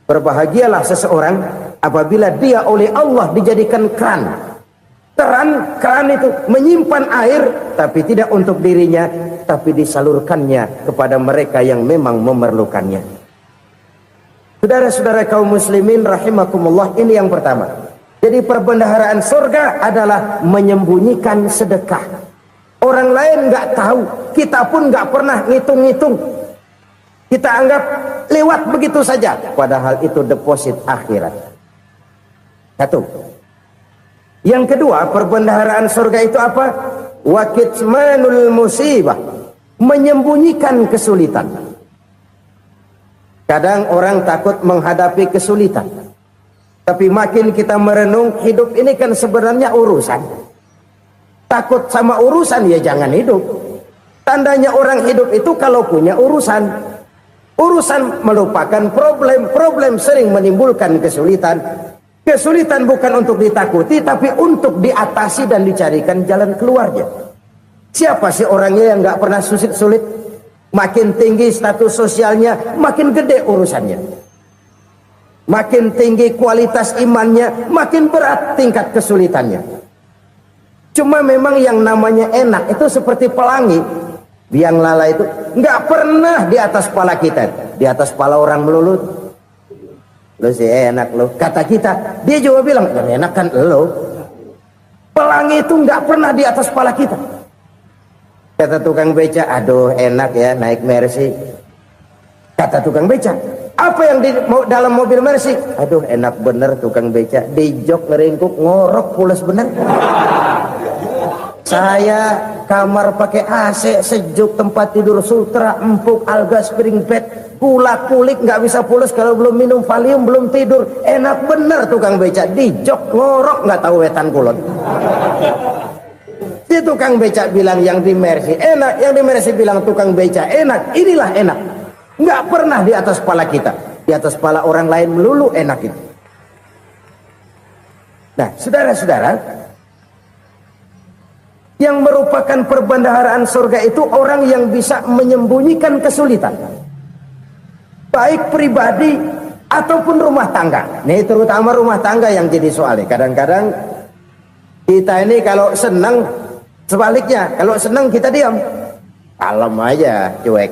Berbahagialah seseorang apabila dia oleh Allah dijadikan keran. Keran itu menyimpan air, tapi tidak untuk dirinya, tapi disalurkannya kepada mereka yang memang memerlukannya. Saudara-saudara kaum muslimin rahimakumullah, ini yang pertama. Jadi perbendaharaan surga adalah menyembunyikan sedekah. Orang lain nggak tahu, kita pun nggak pernah ngitung-ngitung. Kita anggap lewat begitu saja, padahal itu deposit akhirat. Satu. Yang kedua, perbendaharaan surga itu apa? Wa kitmanul musibah, menyembunyikan kesulitan. Kadang orang takut menghadapi kesulitan, tapi makin kita merenung, hidup ini kan sebenarnya urusan. Takut sama urusan, ya jangan hidup. Tandanya orang hidup itu kalau punya urusan. Urusan melupakan problem, problem sering menimbulkan kesulitan. Kesulitan bukan untuk ditakuti, tapi untuk diatasi dan dicarikan jalan keluarnya. Siapa sih orangnya yang nggak pernah sulit-sulit? Makin tinggi status sosialnya, makin gede urusannya. Makin tinggi kualitas imannya, makin berat tingkat kesulitannya. Cuma memang yang namanya enak itu seperti pelangi. Biang lala itu nggak pernah di atas kepala kita, di atas kepala orang melulu. Lo sih enak lo, kata kita. Dia juga bilang yang enak kan lo. Pelangi itu nggak pernah di atas kepala kita. Kata tukang beca, aduh enak ya naik Mercy. Kata tukang beca, apa yang di dalam mobil Mercy? Aduh enak bener tukang beca, di jok ngeringkuk ngorok pules bener. Saya kamar pakai AC sejuk, tempat tidur sutra, empuk, alga, spring bed, kulak kulik nggak bisa pules kalau belum minum Valium, belum tidur. Enak bener tukang beca, di jok ngorok nggak tahu wetan kulon. Si tukang beca bilang yang di Mercy enak, yang di Mercy bilang tukang beca enak. Inilah enak, nggak pernah di atas kepala kita, di atas kepala orang lain melulu enak itu. Nah, saudara-saudara, yang merupakan perbendaharaan surga itu orang yang bisa menyembunyikan kesulitan, baik pribadi ataupun rumah tangga. Nih terutama rumah tangga yang jadi soalnya. Kadang-kadang kita ini kalau senang, sebaliknya kalau senang kita diam, kalem aja, cuek.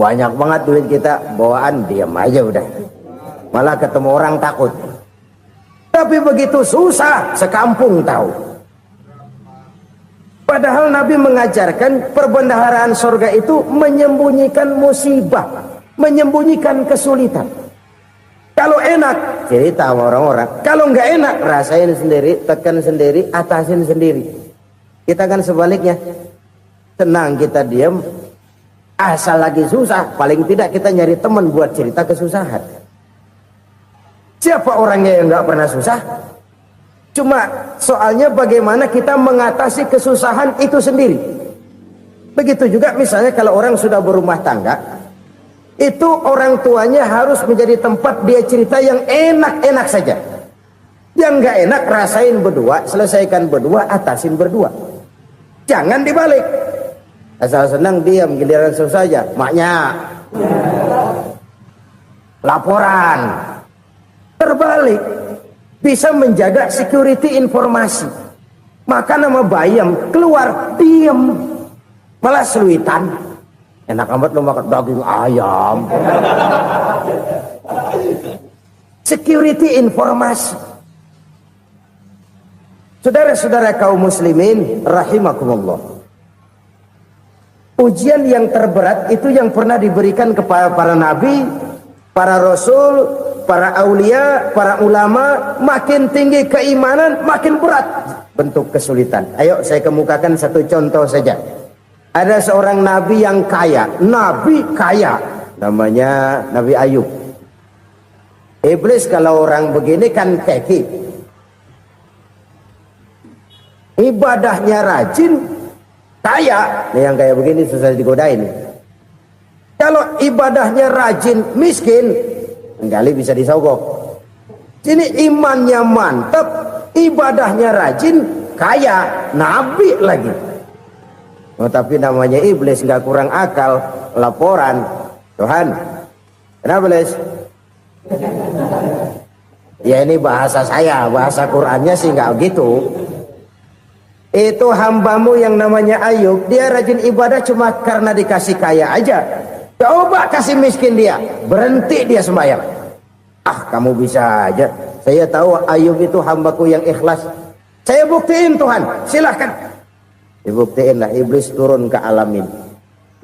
Banyak banget duit kita bawaan, diam aja udah. Malah ketemu orang takut. Tapi begitu susah, sekampung tahu. Padahal Nabi mengajarkan perbendaharaan surga itu menyembunyikan musibah, menyembunyikan kesulitan. Kalau enak, cerita sama orang-orang. Kalau nggak enak, rasain sendiri, tekan sendiri, atasin sendiri. Kita kan sebaliknya, senang kita diam, asal lagi susah, paling tidak kita nyari teman buat cerita kesusahan. Siapa orangnya yang nggak pernah susah? Cuma soalnya bagaimana kita mengatasi kesusahan itu sendiri. Begitu juga misalnya kalau orang sudah berumah tangga, itu orang tuanya harus menjadi tempat dia cerita yang enak-enak saja. Yang nggak enak rasain berdua, selesaikan berdua, atasin berdua. Jangan dibalik. Asal senang diam, giliran susah saja. Maknya laporan. Terbalik. Bisa menjaga security informasi. Maka nama bayam keluar diam, malah seluitan. Enak amat lo makan daging ayam. Security informasi. Saudara-saudara kaum muslimin rahimakumullah, ujian yang terberat itu yang pernah diberikan kepada para nabi, para rasul, para aulia, para ulama. Makin tinggi keimanan, makin berat bentuk kesulitan. Ayo saya kemukakan satu contoh saja. Ada seorang nabi yang kaya, nabi kaya, namanya Nabi Ayub. Iblis kalau orang begini kan keki, ibadahnya rajin, kaya. Nih yang kayak begini susah digodain. Kalau ibadahnya rajin, miskin, kali bisa disogok. Sini imannya mantap, ibadahnya rajin, kaya, nabi lagi. Oh, tapi namanya iblis nggak kurang akal. laporan, Tuhan, kenapa Les? Ya ini bahasa saya, bahasa Qur'annya sih nggak gitu. Itu hambamu yang namanya Ayub, dia rajin ibadah cuma karena dikasih kaya aja. Coba kasih miskin dia, berhenti dia sembahyang. Ah, kamu bisa aja. Saya tahu Ayub itu hambaku yang ikhlas. Saya buktiin Tuhan, silahkan. Dibuktiin lah, iblis turun ke alam ini.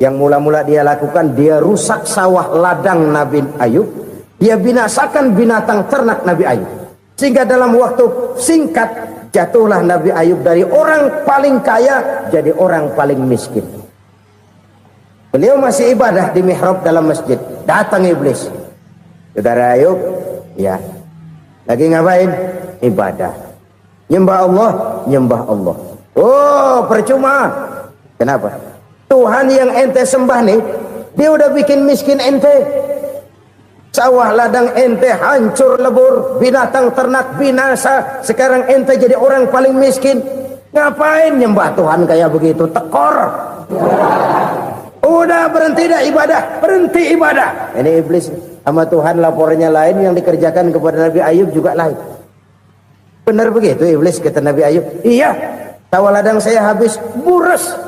Yang mula-mula dia lakukan, dia rusak sawah ladang Nabi Ayub. Dia binasakan binatang ternak Nabi Ayub. Sehingga dalam waktu singkat, jatuhlah Nabi Ayub dari orang paling kaya, jadi orang paling miskin. Beliau masih ibadah di mihrab dalam masjid. Datang iblis. Saudara Ayub, ya, lagi ngapain? Ibadah. Nyembah Allah, nyembah Allah. Oh, percuma. Kenapa? Tuhan yang ente sembah nih, dia udah bikin miskin ente. Sawah ladang ente hancur lebur, binatang ternak binasa. Sekarang ente jadi orang paling miskin. Ngapain nyembah Tuhan kayak begitu? Tekor. Udah berhenti dah ibadah, berhenti ibadah. Ini iblis sama Tuhan laporannya lain, yang dikerjakan kepada Nabi Ayub juga lain. Benar begitu iblis, kata Nabi Ayub. Iya, sawah ladang saya habis, buras.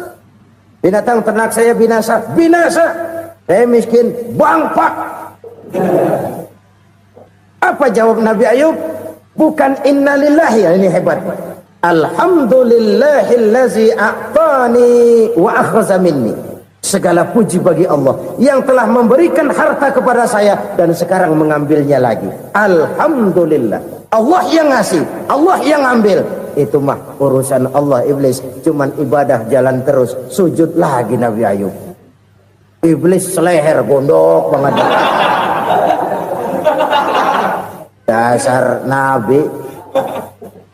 Binatang ternak saya binasa, binasa. Saya miskin, bangpak. Apa jawab Nabi Ayub? Bukan innalillahi, ini hebat. Alhamdulillahillazi a'tani wa akhza minni. Segala puji bagi Allah yang telah memberikan harta kepada saya dan sekarang mengambilnya lagi. Alhamdulillah. Allah yang ngasih, Allah yang ambil. Itu mah urusan Allah. Iblis cuman ibadah jalan terus, sujud lagi Nabi Ayub. Iblis seleher gondok banget. Dasar Nabi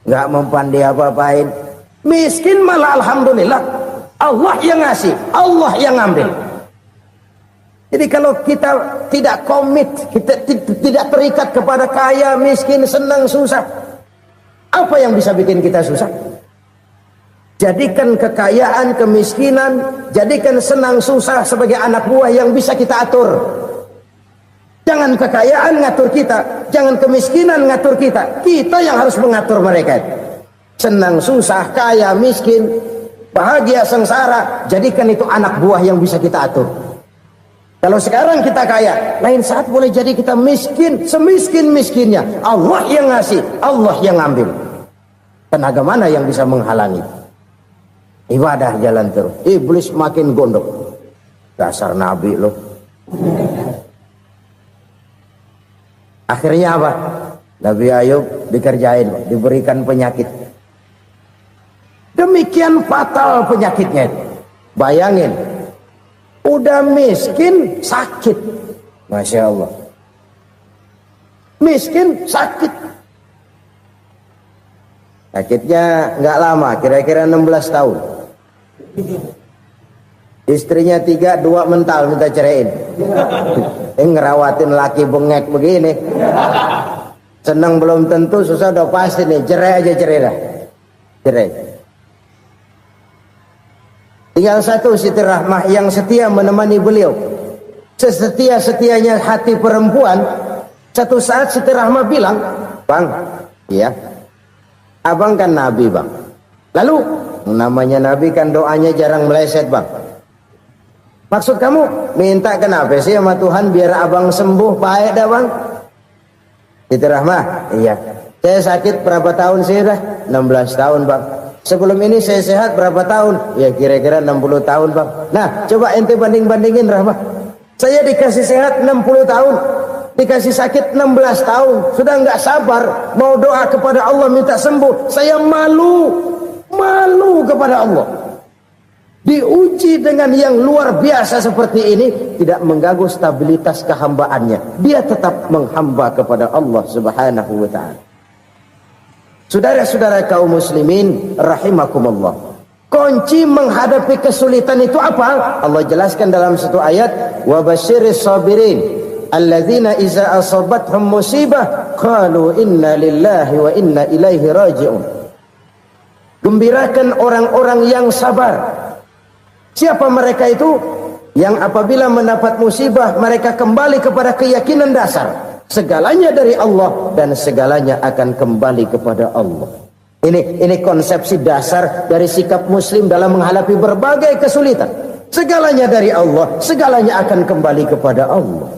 nggak mempan dia apa-apain. Miskin malah alhamdulillah. Allah yang ngasih, Allah yang ngambil. Jadi kalau kita tidak komit, kita tidak terikat kepada kaya, miskin, senang, susah, apa yang bisa bikin kita susah? Jadikan kekayaan, kemiskinan, jadikan senang, susah sebagai anak buah yang bisa kita atur. Jangan kekayaan ngatur kita, jangan kemiskinan ngatur kita. Kita yang harus mengatur mereka. Senang, susah, kaya, miskin, bahagia, sengsara, jadikan itu anak buah yang bisa kita atur. Kalau sekarang kita kaya, lain saat boleh jadi kita miskin, semiskin-miskinnya. Allah yang ngasih, Allah yang ngambil. Tenaga mana yang bisa menghalangi? Ibadah jalan terus. Iblis makin gondok. Dasar Nabi loh. Akhirnya apa? Nabi Ayub dikerjain, diberikan penyakit. Demikian fatal penyakitnya. Bayangin, udah miskin sakit. Masya Allah. Miskin sakit. Sakitnya nggak lama, kira-kira 16 tahun. Istrinya 3, 2 mental minta ceraiin. Ngerawatin laki bengek begini. Senang belum tentu, susah udah pasti nih. Cerai aja, cerai dah. Cerai. Tinggal satu Siti Rahmah yang setia menemani beliau. Sesetia-setianya hati perempuan. Satu saat Siti Rahmah bilang, "Bang, iya, abang kan Nabi bang. Lalu, namanya Nabi kan doanya jarang meleset bang. Maksud kamu minta kenapa sih sama Tuhan biar abang sembuh baik dah bang?" Siti Rahmah, iya. Saya sakit berapa tahun sih dah? 16 tahun bang. Sebelum ini saya sehat berapa tahun? Ya kira-kira 60 tahun bang. Nah coba ente banding-bandingin Rahmah. Saya dikasih sehat 60 tahun, dikasih sakit 16 tahun. Sudah nggak sabar mau doa kepada Allah minta sembuh. Saya malu kepada Allah. Diuji dengan yang luar biasa seperti ini, tidak mengganggu stabilitas kehambaannya. Dia tetap menghamba kepada Allah Subhanahu wa ta'ala. Saudara-saudara kaum muslimin rahimakumullah. Kunci menghadapi kesulitan itu apa? Allah jelaskan dalam satu ayat, wa basyiris sabirin alladzina iza asabathum musibah qalu inna lillahi wa inna ilaihi raji'un. Gembirakan orang-orang yang sabar. Siapa mereka itu? yang apabila mendapat musibah mereka kembali kepada keyakinan dasar segalanya dari Allah dan segalanya akan kembali kepada Allah. Ini konsepsi dasar dari sikap muslim dalam menghadapi berbagai kesulitan. Segalanya dari Allah, segalanya akan kembali kepada Allah.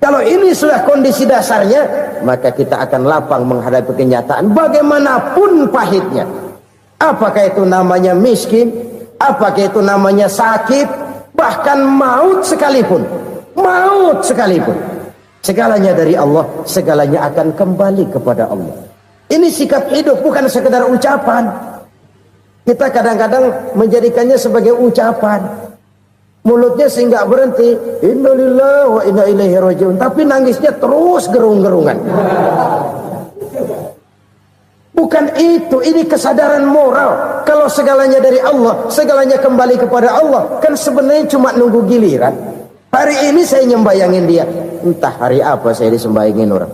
Kalau ini sudah kondisi dasarnya, maka kita akan lapang menghadapi kenyataan bagaimanapun pahitnya. Apakah itu namanya miskin, apakah itu namanya sakit, bahkan maut sekalipun. Maut sekalipun. Segalanya dari Allah, segalanya akan kembali kepada Allah. Ini sikap hidup, bukan sekedar ucapan. Kita kadang-kadang menjadikannya sebagai ucapan. Mulutnya sih nggak berhenti, innalillahi wa inna ilaihi rajiun, tapi nangisnya terus gerung-gerungan. Bukan itu, ini kesadaran moral. Kalau segalanya dari Allah, segalanya kembali kepada Allah, kan sebenarnya cuma nunggu giliran. Hari ini saya nyembayangin dia, entah hari apa saya disembayangin orang.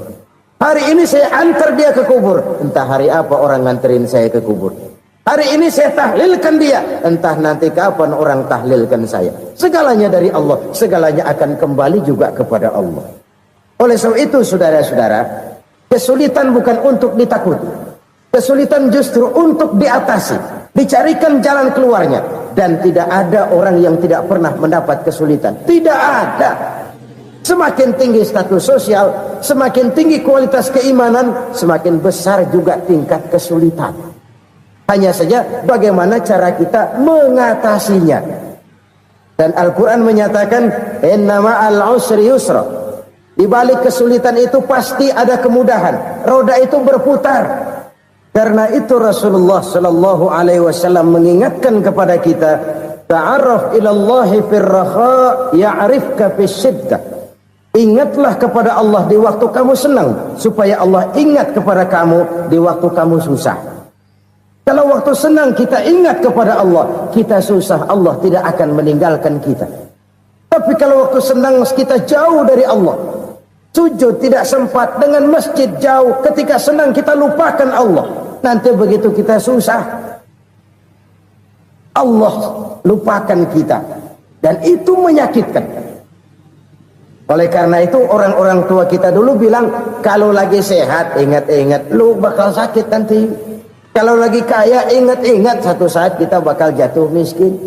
Hari ini saya antar dia ke kubur, entah hari apa orang nganterin saya ke kubur. Hari ini saya tahlilkan dia, entah nanti kapan orang tahlilkan saya. Segalanya dari Allah, segalanya akan kembali juga kepada Allah. Oleh sebab itu saudara-saudara, kesulitan bukan untuk ditakuti. Kesulitan justru untuk diatasi, dicarikan jalan keluarnya. Dan tidak ada orang yang tidak pernah mendapat kesulitan. Tidak ada. Semakin tinggi status sosial, semakin tinggi kualitas keimanan, semakin besar juga tingkat kesulitan. Hanya saja bagaimana cara kita mengatasinya. Dan Al-Quran menyatakan, innama al-usri yusra. Di balik kesulitan itu pasti ada kemudahan. Roda itu berputar. Karena itu Rasulullah Sallallahu Alaihi Wasallam mengingatkan kepada kita, ta'arraf ilallahi firraha ya'rifka fisyiddah. Ingatlah kepada Allah di waktu kamu senang, supaya Allah ingat kepada kamu di waktu kamu susah. Kalau waktu senang kita ingat kepada Allah, kita susah, Allah tidak akan meninggalkan kita. Tapi kalau waktu senang kita jauh dari Allah, sujud tidak sempat, dengan masjid jauh, ketika senang kita lupakan Allah. Nanti begitu kita susah, Allah lupakan kita. Dan itu menyakitkan. Oleh karena itu orang-orang tua kita dulu bilang, kalau lagi sehat ingat-ingat, lu bakal sakit nanti. Kalau lagi kaya ingat-ingat, satu saat kita bakal jatuh miskin.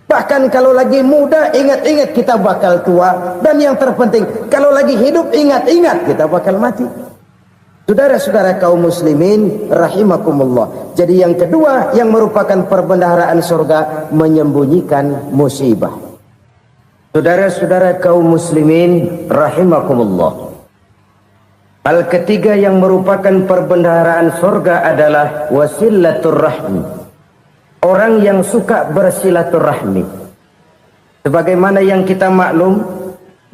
Bahkan kalau lagi muda ingat-ingat kita bakal tua. Dan yang terpenting, kalau lagi hidup ingat-ingat kita bakal mati. Saudara-saudara kaum muslimin rahimakumullah. Jadi yang kedua yang merupakan perbendaharaan surga, menyembunyikan musibah. Saudara-saudara kaum muslimin rahimakumullah. Hal ketiga yang merupakan perbendaharaan surga adalah wasilatur rahmi. Orang yang suka bersilaturahmi. Sebagaimana yang kita maklum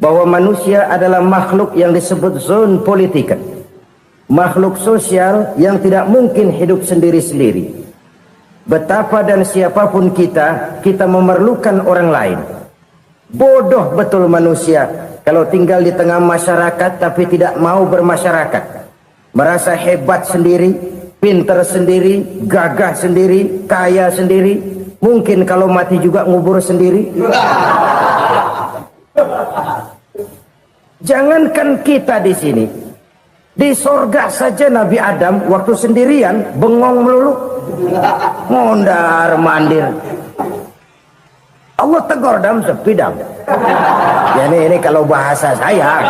bahwa manusia adalah makhluk yang disebut zon politika. Makhluk sosial yang tidak mungkin hidup sendiri-sendiri. Betapa dan siapapun kita memerlukan orang lain. Bodoh betul manusia kalau tinggal di tengah masyarakat tapi tidak mau bermasyarakat. Merasa hebat sendiri, pintar sendiri, gagah sendiri, kaya sendiri. Mungkin kalau mati juga ngubur sendiri. Jangankan kita di sini, di sorga saja Nabi Adam waktu sendirian bengong melulu, mondar mandir. Allah tegur dam sepi dam. Ya ini kalau bahasa saya.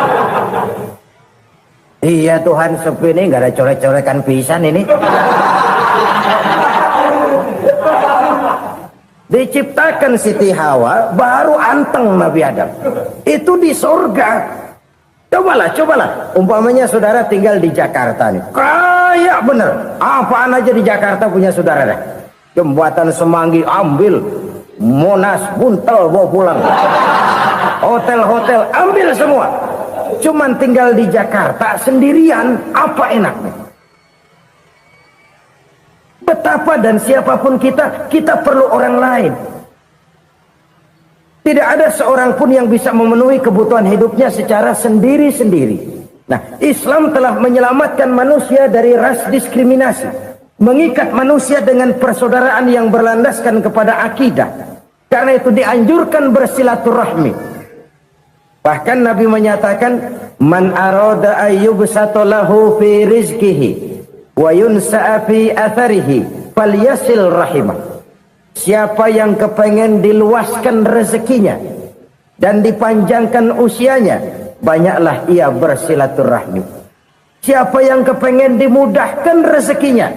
Iya Tuhan, sepi ini nggak ada coret-corekan pisan ini. Diciptakan Siti Hawa baru anteng Nabi Adam. Itu di surga. Cobalah. Umpamanya saudara tinggal di Jakarta nih. Kayak bener. Apaan aja di Jakarta punya saudara dah. Jembatan Semanggi ambil. Monas buntel bawa pulang. Hotel-hotel ambil semua. Cuman tinggal di Jakarta sendirian, apa enaknya? Betapa dan siapapun kita perlu orang lain. Tidak ada seorang pun yang bisa memenuhi kebutuhan hidupnya secara sendiri-sendiri. Nah, Islam telah menyelamatkan manusia dari ras diskriminasi. Mengikat manusia dengan persaudaraan yang berlandaskan kepada akidah. Karena itu dianjurkan bersilaturahmi. Bahkan Nabi menyatakan, man arada ayyubsata lahu fi rizqihi wa yunsa'a fi atharihi falyasil rahimah. Siapa yang kepengen diluaskan rezekinya dan dipanjangkan usianya, banyaklah ia bersilaturahmi. Siapa yang kepengen dimudahkan rezekinya,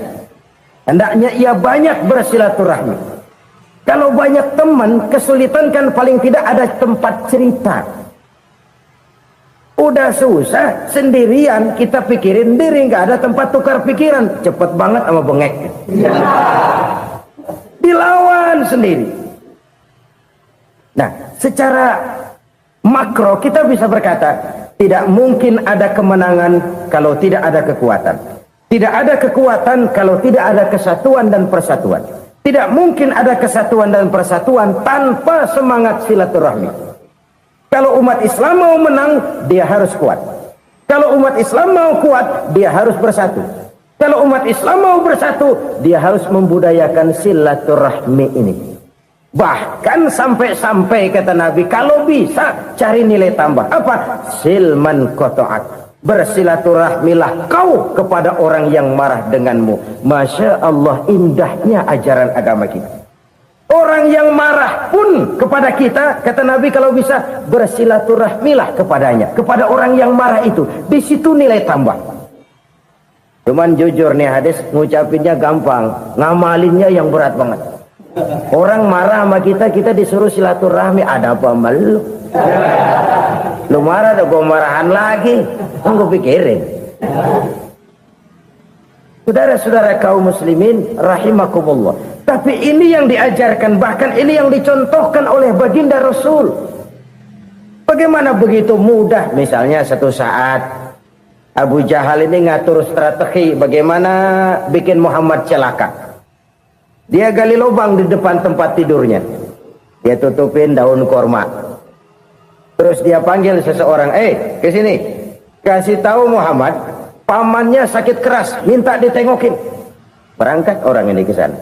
hendaknya ia banyak bersilaturahmi. Kalau banyak teman, kesulitan kan paling tidak ada tempat cerita. Udah susah sendirian, kita pikirin diri, nggak ada tempat tukar pikiran. Cepet banget sama bengek. Dilawan sendiri. Nah, secara makro kita bisa berkata, tidak mungkin ada kemenangan kalau tidak ada kekuatan. Tidak ada kekuatan kalau tidak ada kesatuan dan persatuan. Tidak mungkin ada kesatuan dan persatuan tanpa semangat silaturahmi. Kalau umat Islam mau menang, dia harus kuat. Kalau umat Islam mau kuat, dia harus bersatu. Kalau umat Islam mau bersatu, dia harus membudayakan silaturahmi ini. Bahkan sampai-sampai kata Nabi, kalau bisa cari nilai tambah. Apa? Silman qata'ak. Bersilaturahmilah kau kepada orang yang marah denganmu. Masya Allah, indahnya ajaran agama kita. Orang yang marah pun kepada kita, kata Nabi, kalau bisa bersilaturahmilah kepadanya, kepada orang yang marah itu. Di situ nilai tambah. Cuman jujur nih hadis, ngucapinnya gampang, ngamalinnya yang berat banget. Orang marah sama kita, kita disuruh silaturahmi. Ada apa sama lu? Lu marah, ada gua marahan lagi. Tunggu pikirin. Saudara-saudara kaum muslimin rahimakumullah. Tapi ini yang diajarkan, bahkan ini yang dicontohkan oleh baginda Rasul. Bagaimana begitu mudah, misalnya satu saat Abu Jahal ini ngatur strategi bagaimana bikin Muhammad celaka. Dia gali lubang di depan tempat tidurnya. Dia tutupin daun korma. Terus dia panggil seseorang, ke sini. Kasih tahu Muhammad, pamannya sakit keras, minta ditengokin. Berangkat orang ini ke sana.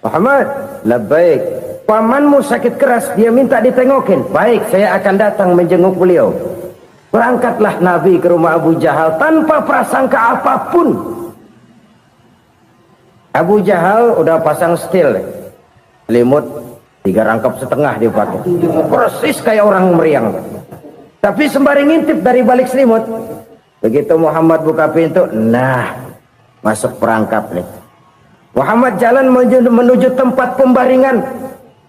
Muhammad, labbaik. Pamanmu sakit keras, dia minta ditengokin. Baik, saya akan datang menjenguk beliau. Berangkatlah Nabi ke rumah Abu Jahal tanpa prasangka apapun. Abu Jahal udah pasang setil, selimut 3 rangkap setengah dia pakai. Persis kayak orang meriang. Tapi sembari ngintip dari balik selimut. Begitu Muhammad buka pintu, nah, masuk perangkap nih. Muhammad jalan menuju tempat pembaringan.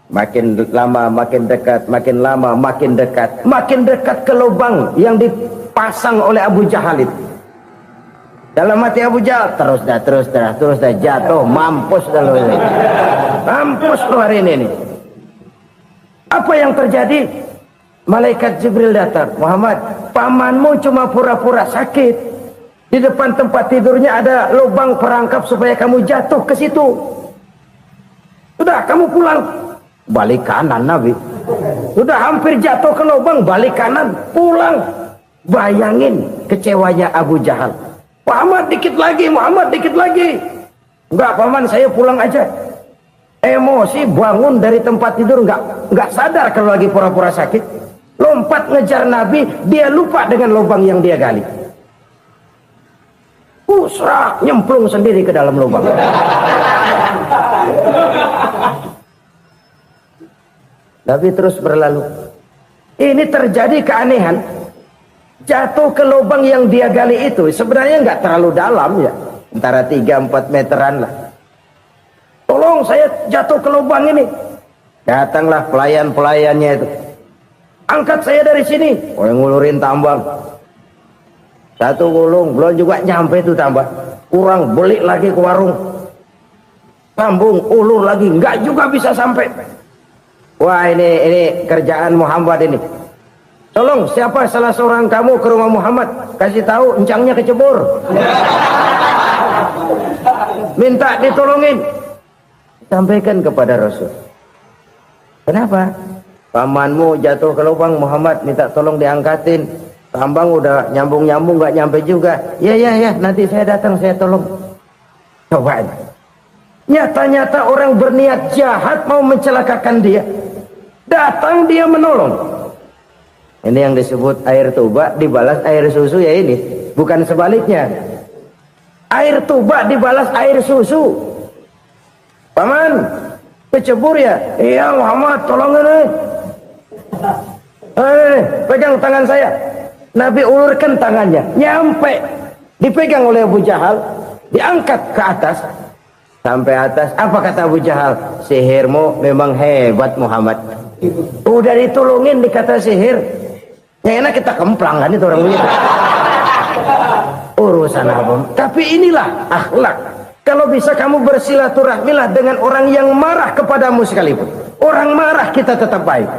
Makin lama makin dekat, makin lama makin dekat. Makin dekat ke lubang yang dipasang oleh Abu Jahal itu. Dalam hati Abu Jahal, terus dah jatuh, mampus dah lo ini. Mampus lo hari ini nih. Apa yang terjadi? Malaikat Jibril datang. Muhammad, pamanmu cuma pura-pura sakit. Di depan tempat tidurnya ada lubang perangkap supaya kamu jatuh ke situ. Sudah, kamu pulang. Balik kanan Nabi. Sudah hampir jatuh ke lubang, balik kanan, pulang. Bayangin kecewanya Abu Jahal. Muhammad dikit lagi, Muhammad dikit lagi. Enggak, paman, saya pulang aja. Emosi bangun dari tempat tidur, enggak sadar kalau lagi pura-pura sakit. Lompat ngejar Nabi, dia lupa dengan lubang yang dia gali. Serak, nyemplung sendiri ke dalam lubang. Nabi terus berlalu. Ini terjadi keanehan. Jatuh ke lubang yang dia gali itu sebenarnya nggak terlalu dalam ya, antara 3-4 meteran lah. Tolong, saya jatuh ke lubang ini. Datanglah pelayan-pelayannya itu. Angkat saya dari sini. Oh, yang ngulurin tambang. Satu gulung, belum juga nyampe itu tambah. Kurang, beli lagi ke warung. Sambung, ulur lagi, nggak juga bisa sampai. Wah, ini kerjaan Muhammad ini. Tolong, siapa salah seorang kamu ke rumah Muhammad, kasih tahu encangnya kecebur. Minta ditolongin. Sampaikan kepada Rasul. Kenapa? Pamanmu jatuh ke lubang, Muhammad minta tolong diangkatin. Tambang udah nyambung-nyambung nggak nyampe juga. Ya, nanti saya datang, saya tolong. Coba. Nyata-nyata orang berniat jahat mau mencelakakan dia. Datang dia menolong. Ini yang disebut air tuba dibalas air susu ya ini. Bukan sebaliknya. Air tuba dibalas air susu. Paman, kecebur ya? Iya Muhammad, tolong ini. Pegang tangan saya. Nabi ulurkan tangannya, nyampe. Dipegang oleh Abu Jahal, diangkat ke atas. Sampai atas, apa kata Abu Jahal? Sihirmu memang hebat Muhammad. Udah ditolongin dikata sihir. Yang enak kita kemplang kan itu orang begitu. Urusan apa? Tapi inilah akhlak. Kalau bisa kamu bersilaturahmilah dengan orang yang marah kepadamu sekalipun. Orang marah kita tetap baik.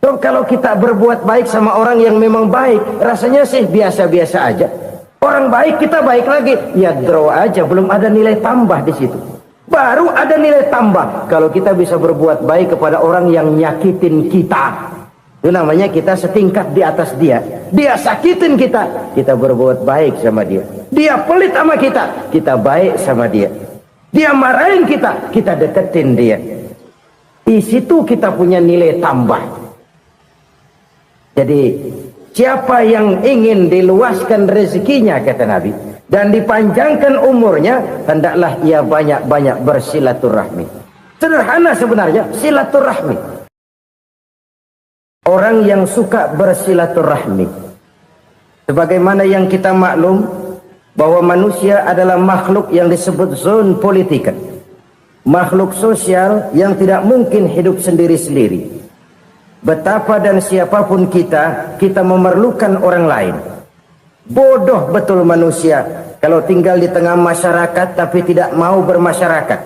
So, kalau kita berbuat baik sama orang yang memang baik, rasanya sih biasa-biasa aja. Orang baik kita baik lagi, ya draw aja, belum ada nilai tambah di situ. Baru ada nilai tambah kalau kita bisa berbuat baik kepada orang yang nyakitin kita. Itu namanya kita setingkat di atas dia. Dia sakitin kita, kita berbuat baik sama dia. Dia pelit sama kita, kita baik sama dia. Dia marahin kita, kita deketin dia. Di situ kita punya nilai tambah. Jadi siapa yang ingin diluaskan rezekinya, kata Nabi, dan dipanjangkan umurnya, hendaklah ia banyak-banyak bersilaturahmi. Sederhana sebenarnya silaturahmi. Orang yang suka bersilaturahmi, sebagaimana yang kita maklum bahwa manusia adalah makhluk yang disebut zon politika, makhluk sosial yang tidak mungkin hidup sendiri-sendiri. Betapa dan siapapun kita memerlukan orang lain. Bodoh betul manusia kalau tinggal di tengah masyarakat tapi tidak mau bermasyarakat.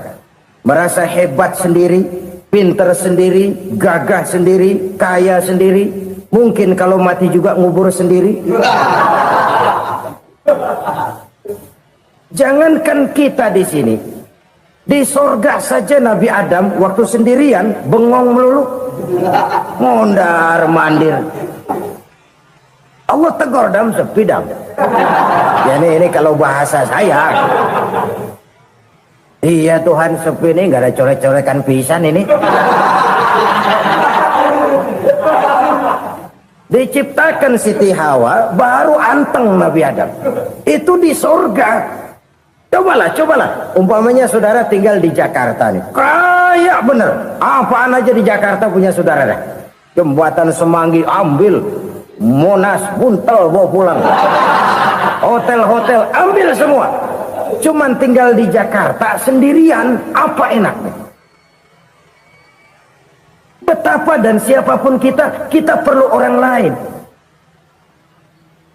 Merasa hebat sendiri, pinter sendiri, gagah sendiri, kaya sendiri. Mungkin kalau mati juga ngubur sendiri. Jangankan kita di sini, di sorga saja Nabi Adam waktu sendirian bengong melulu, mondar mandir. Allah tegur Adam, sepi Adam. Ya ini kalau bahasa saya. Iya Tuhan, sepi nih, nggak ada colek-colekan pisan ini. Diciptakan Siti Hawa, baru anteng Nabi Adam. Itu di sorga. Cobalah. Umpamanya saudara tinggal di Jakarta nih. Kayak bener. Apaan aja di Jakarta punya saudara dah. Jembatan Semanggi ambil. Monas, Buntel bawa pulang. Hotel-hotel ambil semua. Cuman tinggal di Jakarta sendirian, apa enaknya? Betapa dan siapapun kita perlu orang lain.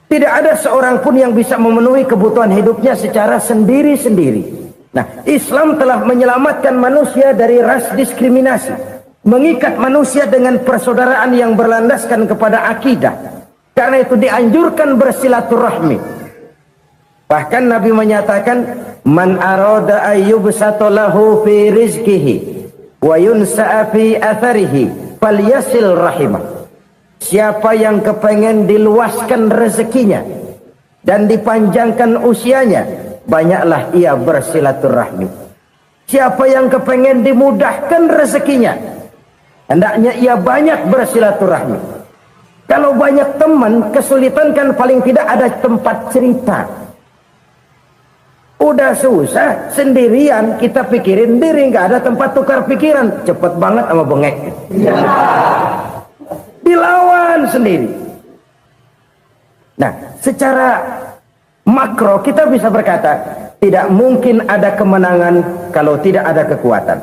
Tidak ada seorang pun yang bisa memenuhi kebutuhan hidupnya secara sendiri-sendiri. Nah, Islam telah menyelamatkan manusia dari ras diskriminasi, mengikat manusia dengan persaudaraan yang berlandaskan kepada akidah. Karena itu dianjurkan bersilaturahmi. Bahkan Nabi menyatakan, man arada ayyubsata lahu fi rizqihi wa yunsa'a fi atharihi falyasil rahimah. Siapa yang kepengen diluaskan rezekinya dan dipanjangkan usianya, banyaklah ia bersilaturahmi. Siapa yang kepengen dimudahkan rezekinya, hendaknya ia banyak bersilaturahmi. Kalau banyak teman, kesulitan kan paling tidak ada tempat cerita. Udah susah, sendirian kita pikirin diri, nggak ada tempat tukar pikiran. Cepet banget sama bengek. Dilawan sendiri. Nah, secara makro kita bisa berkata, tidak mungkin ada kemenangan kalau tidak ada kekuatan.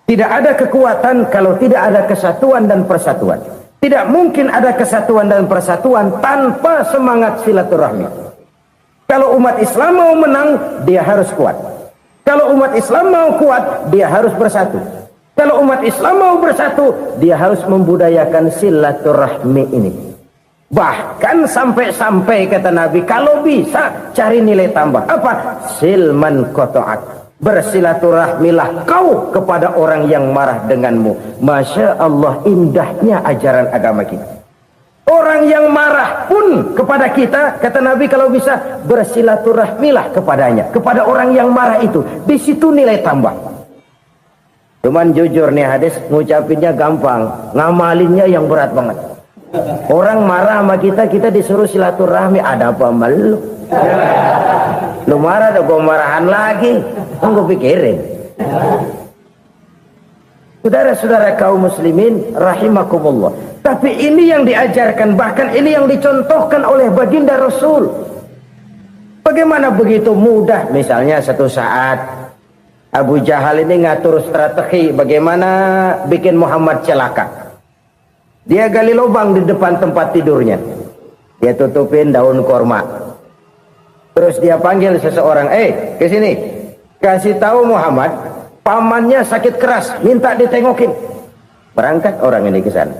Tidak ada kekuatan kalau tidak ada kesatuan dan persatuan. Tidak mungkin ada kesatuan dan persatuan tanpa semangat silaturahmi. Kalau umat Islam mau menang, dia harus kuat. Kalau umat Islam mau kuat, dia harus bersatu. Kalau umat Islam mau bersatu, dia harus membudayakan silaturahmi ini. Bahkan sampai-sampai kata Nabi, kalau bisa cari nilai tambah. Apa? Silman qata'ak. Bersilaturahmilah kau kepada orang yang marah denganmu. Masya Allah, indahnya ajaran agama kita. Orang yang marah pun kepada kita, kata Nabi, kalau bisa bersilaturahmilah kepadanya, kepada orang yang marah itu. Di situ nilai tambah. Cuman jujur nih hadis, ngucapinnya gampang, ngamalinnya yang berat banget. Orang marah sama kita, kita disuruh silaturahmi, ada apa malu? Lu marah, ada gua marahan lagi, kan gua pikirin. Saudara-saudara kaum muslimin rahimakumullah. Tapi ini yang diajarkan, bahkan ini yang dicontohkan oleh baginda Rasul. Bagaimana begitu mudah, misalnya satu saat Abu Jahal ini ngatur strategi bagaimana bikin Muhammad celaka. Dia gali lubang di depan tempat tidurnya, dia tutupin daun korma. Terus dia panggil seseorang, ke sini, kasih tahu Muhammad, pamannya sakit keras, minta ditengokin. Berangkat orang ini ke sana.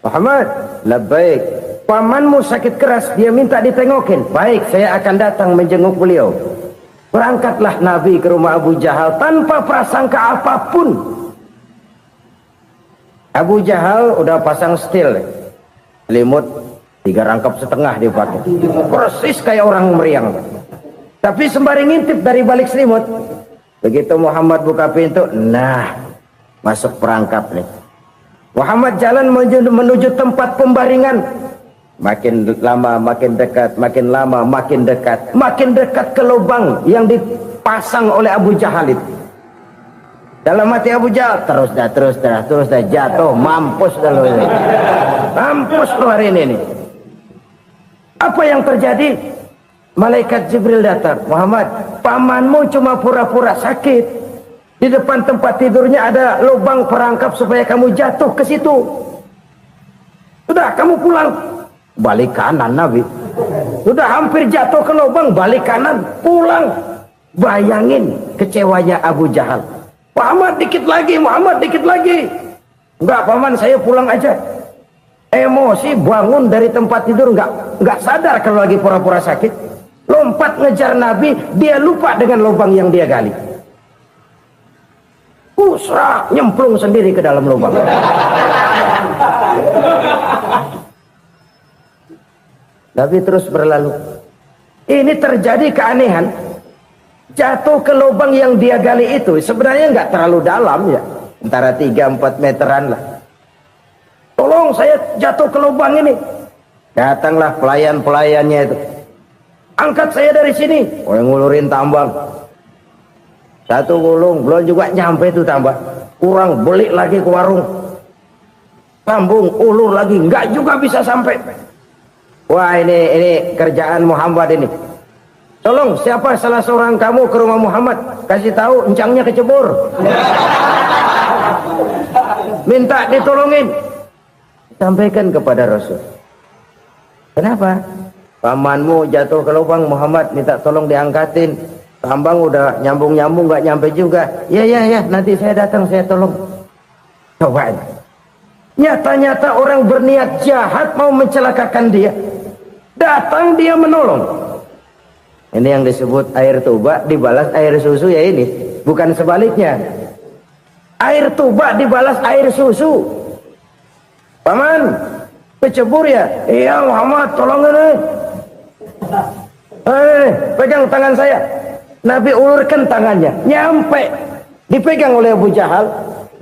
Muhammad, labbaik, pamanmu sakit keras, dia minta ditengokin. Baik, saya akan datang menjenguk beliau. Berangkatlah Nabi ke rumah Abu Jahal tanpa prasangka apapun. Abu Jahal udah pasang setil, selimut 3 rangkap setengah dipakai, persis kayak orang meriang. Tapi sembari ngintip dari balik selimut, begitu Muhammad buka pintu, nah masuk perangkap nih. Muhammad jalan menuju tempat pembaringan. Makin lama makin dekat, makin lama makin dekat, makin dekat ke lubang yang dipasang oleh Abu Jahal itu. Dalam hati Abu Jahal, terus dah jatuh, mampus dah lo ini. Mampus lo hari ini nih. Apa yang terjadi? Malaikat Jibril datang. Muhammad, pamanmu cuma pura-pura sakit. Di depan tempat tidurnya ada lubang perangkap supaya kamu jatuh ke situ. Sudah, kamu pulang. Balik kanan Nabi. Sudah hampir jatuh ke lubang, balik kanan, pulang. Bayangin kecewanya Abu Jahal. Muhammad dikit lagi, Muhammad dikit lagi. Enggak paman, saya pulang aja. Emosi bangun dari tempat tidur, enggak sadar kalau lagi pura-pura sakit. Lompat ngejar Nabi, dia lupa dengan lubang yang dia gali. Usra nyemplung sendiri ke dalam lubang. Nabi terus berlalu. Ini terjadi keanehan. Jatuh ke lubang yang dia gali itu sebenarnya nggak terlalu dalam ya, antara 3-4 meteran lah. Tolong saya jatuh ke lubang ini. Datanglah pelayan-pelayannya itu. Angkat saya dari sini. Oh, yang ngulurin tambang. Satu gulung belum juga nyampe itu tambah. Kurang beli lagi ke warung. Sambung ulur lagi nggak juga bisa sampai. Wah ini kerjaan Muhammad ini. Tolong siapa salah seorang kamu ke rumah Muhammad, kasih tahu encangnya kecebur. Minta ditolongin. Sampaikan kepada Rasul. Kenapa? Pamanmu jatuh ke lubang, Muhammad minta tolong diangkatin. Tambang udah nyambung-nyambung nggak nyampe juga. Ya nanti saya datang saya tolong. Coba. Nyata-nyata orang berniat jahat mau mencelakakan dia. Datang dia menolong. Ini yang disebut air tuba dibalas air susu ya ini. Bukan sebaliknya. Air tuba dibalas air susu. Paman, kecebur ya? Iya Muhammad, tolong ini. Pegang tangan saya. Nabi ulurkan tangannya. Nyampe. Dipegang oleh Abu Jahal.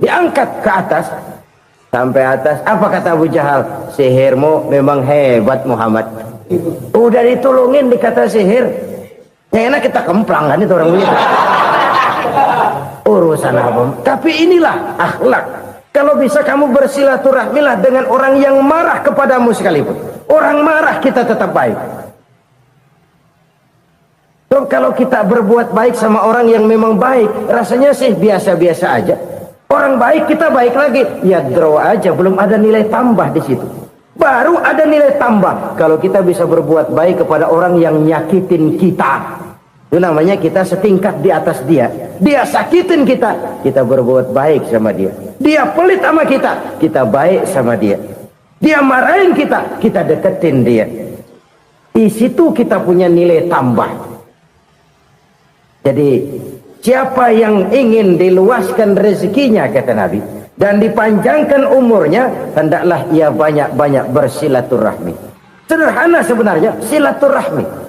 Diangkat ke atas. Sampai atas. Apa kata Abu Jahal? Sihirmu memang hebat Muhammad. Udah ditolongin dikata sihir. Yang enak kita kemplang kan itu orang begitu. Urusan apa? Tapi inilah akhlak. Kalau bisa kamu bersilaturahmilah dengan orang yang marah kepadamu sekalipun. Orang marah kita tetap baik. So, kalau kita berbuat baik sama orang yang memang baik, rasanya sih biasa-biasa aja. Orang baik kita baik lagi, ya draw aja, belum ada nilai tambah di situ. Baru ada nilai tambah kalau kita bisa berbuat baik kepada orang yang nyakitin kita. Itu namanya kita setingkat di atas dia. Dia sakitin kita, kita berbuat baik sama dia. Dia pelit sama kita, kita baik sama dia. Dia marahin kita, kita deketin dia. Di situ kita punya nilai tambah. Jadi siapa yang ingin diluaskan rezekinya kata Nabi dan dipanjangkan umurnya, hendaklah ia banyak-banyak bersilaturahmi. Sederhana sebenarnya silaturahmi.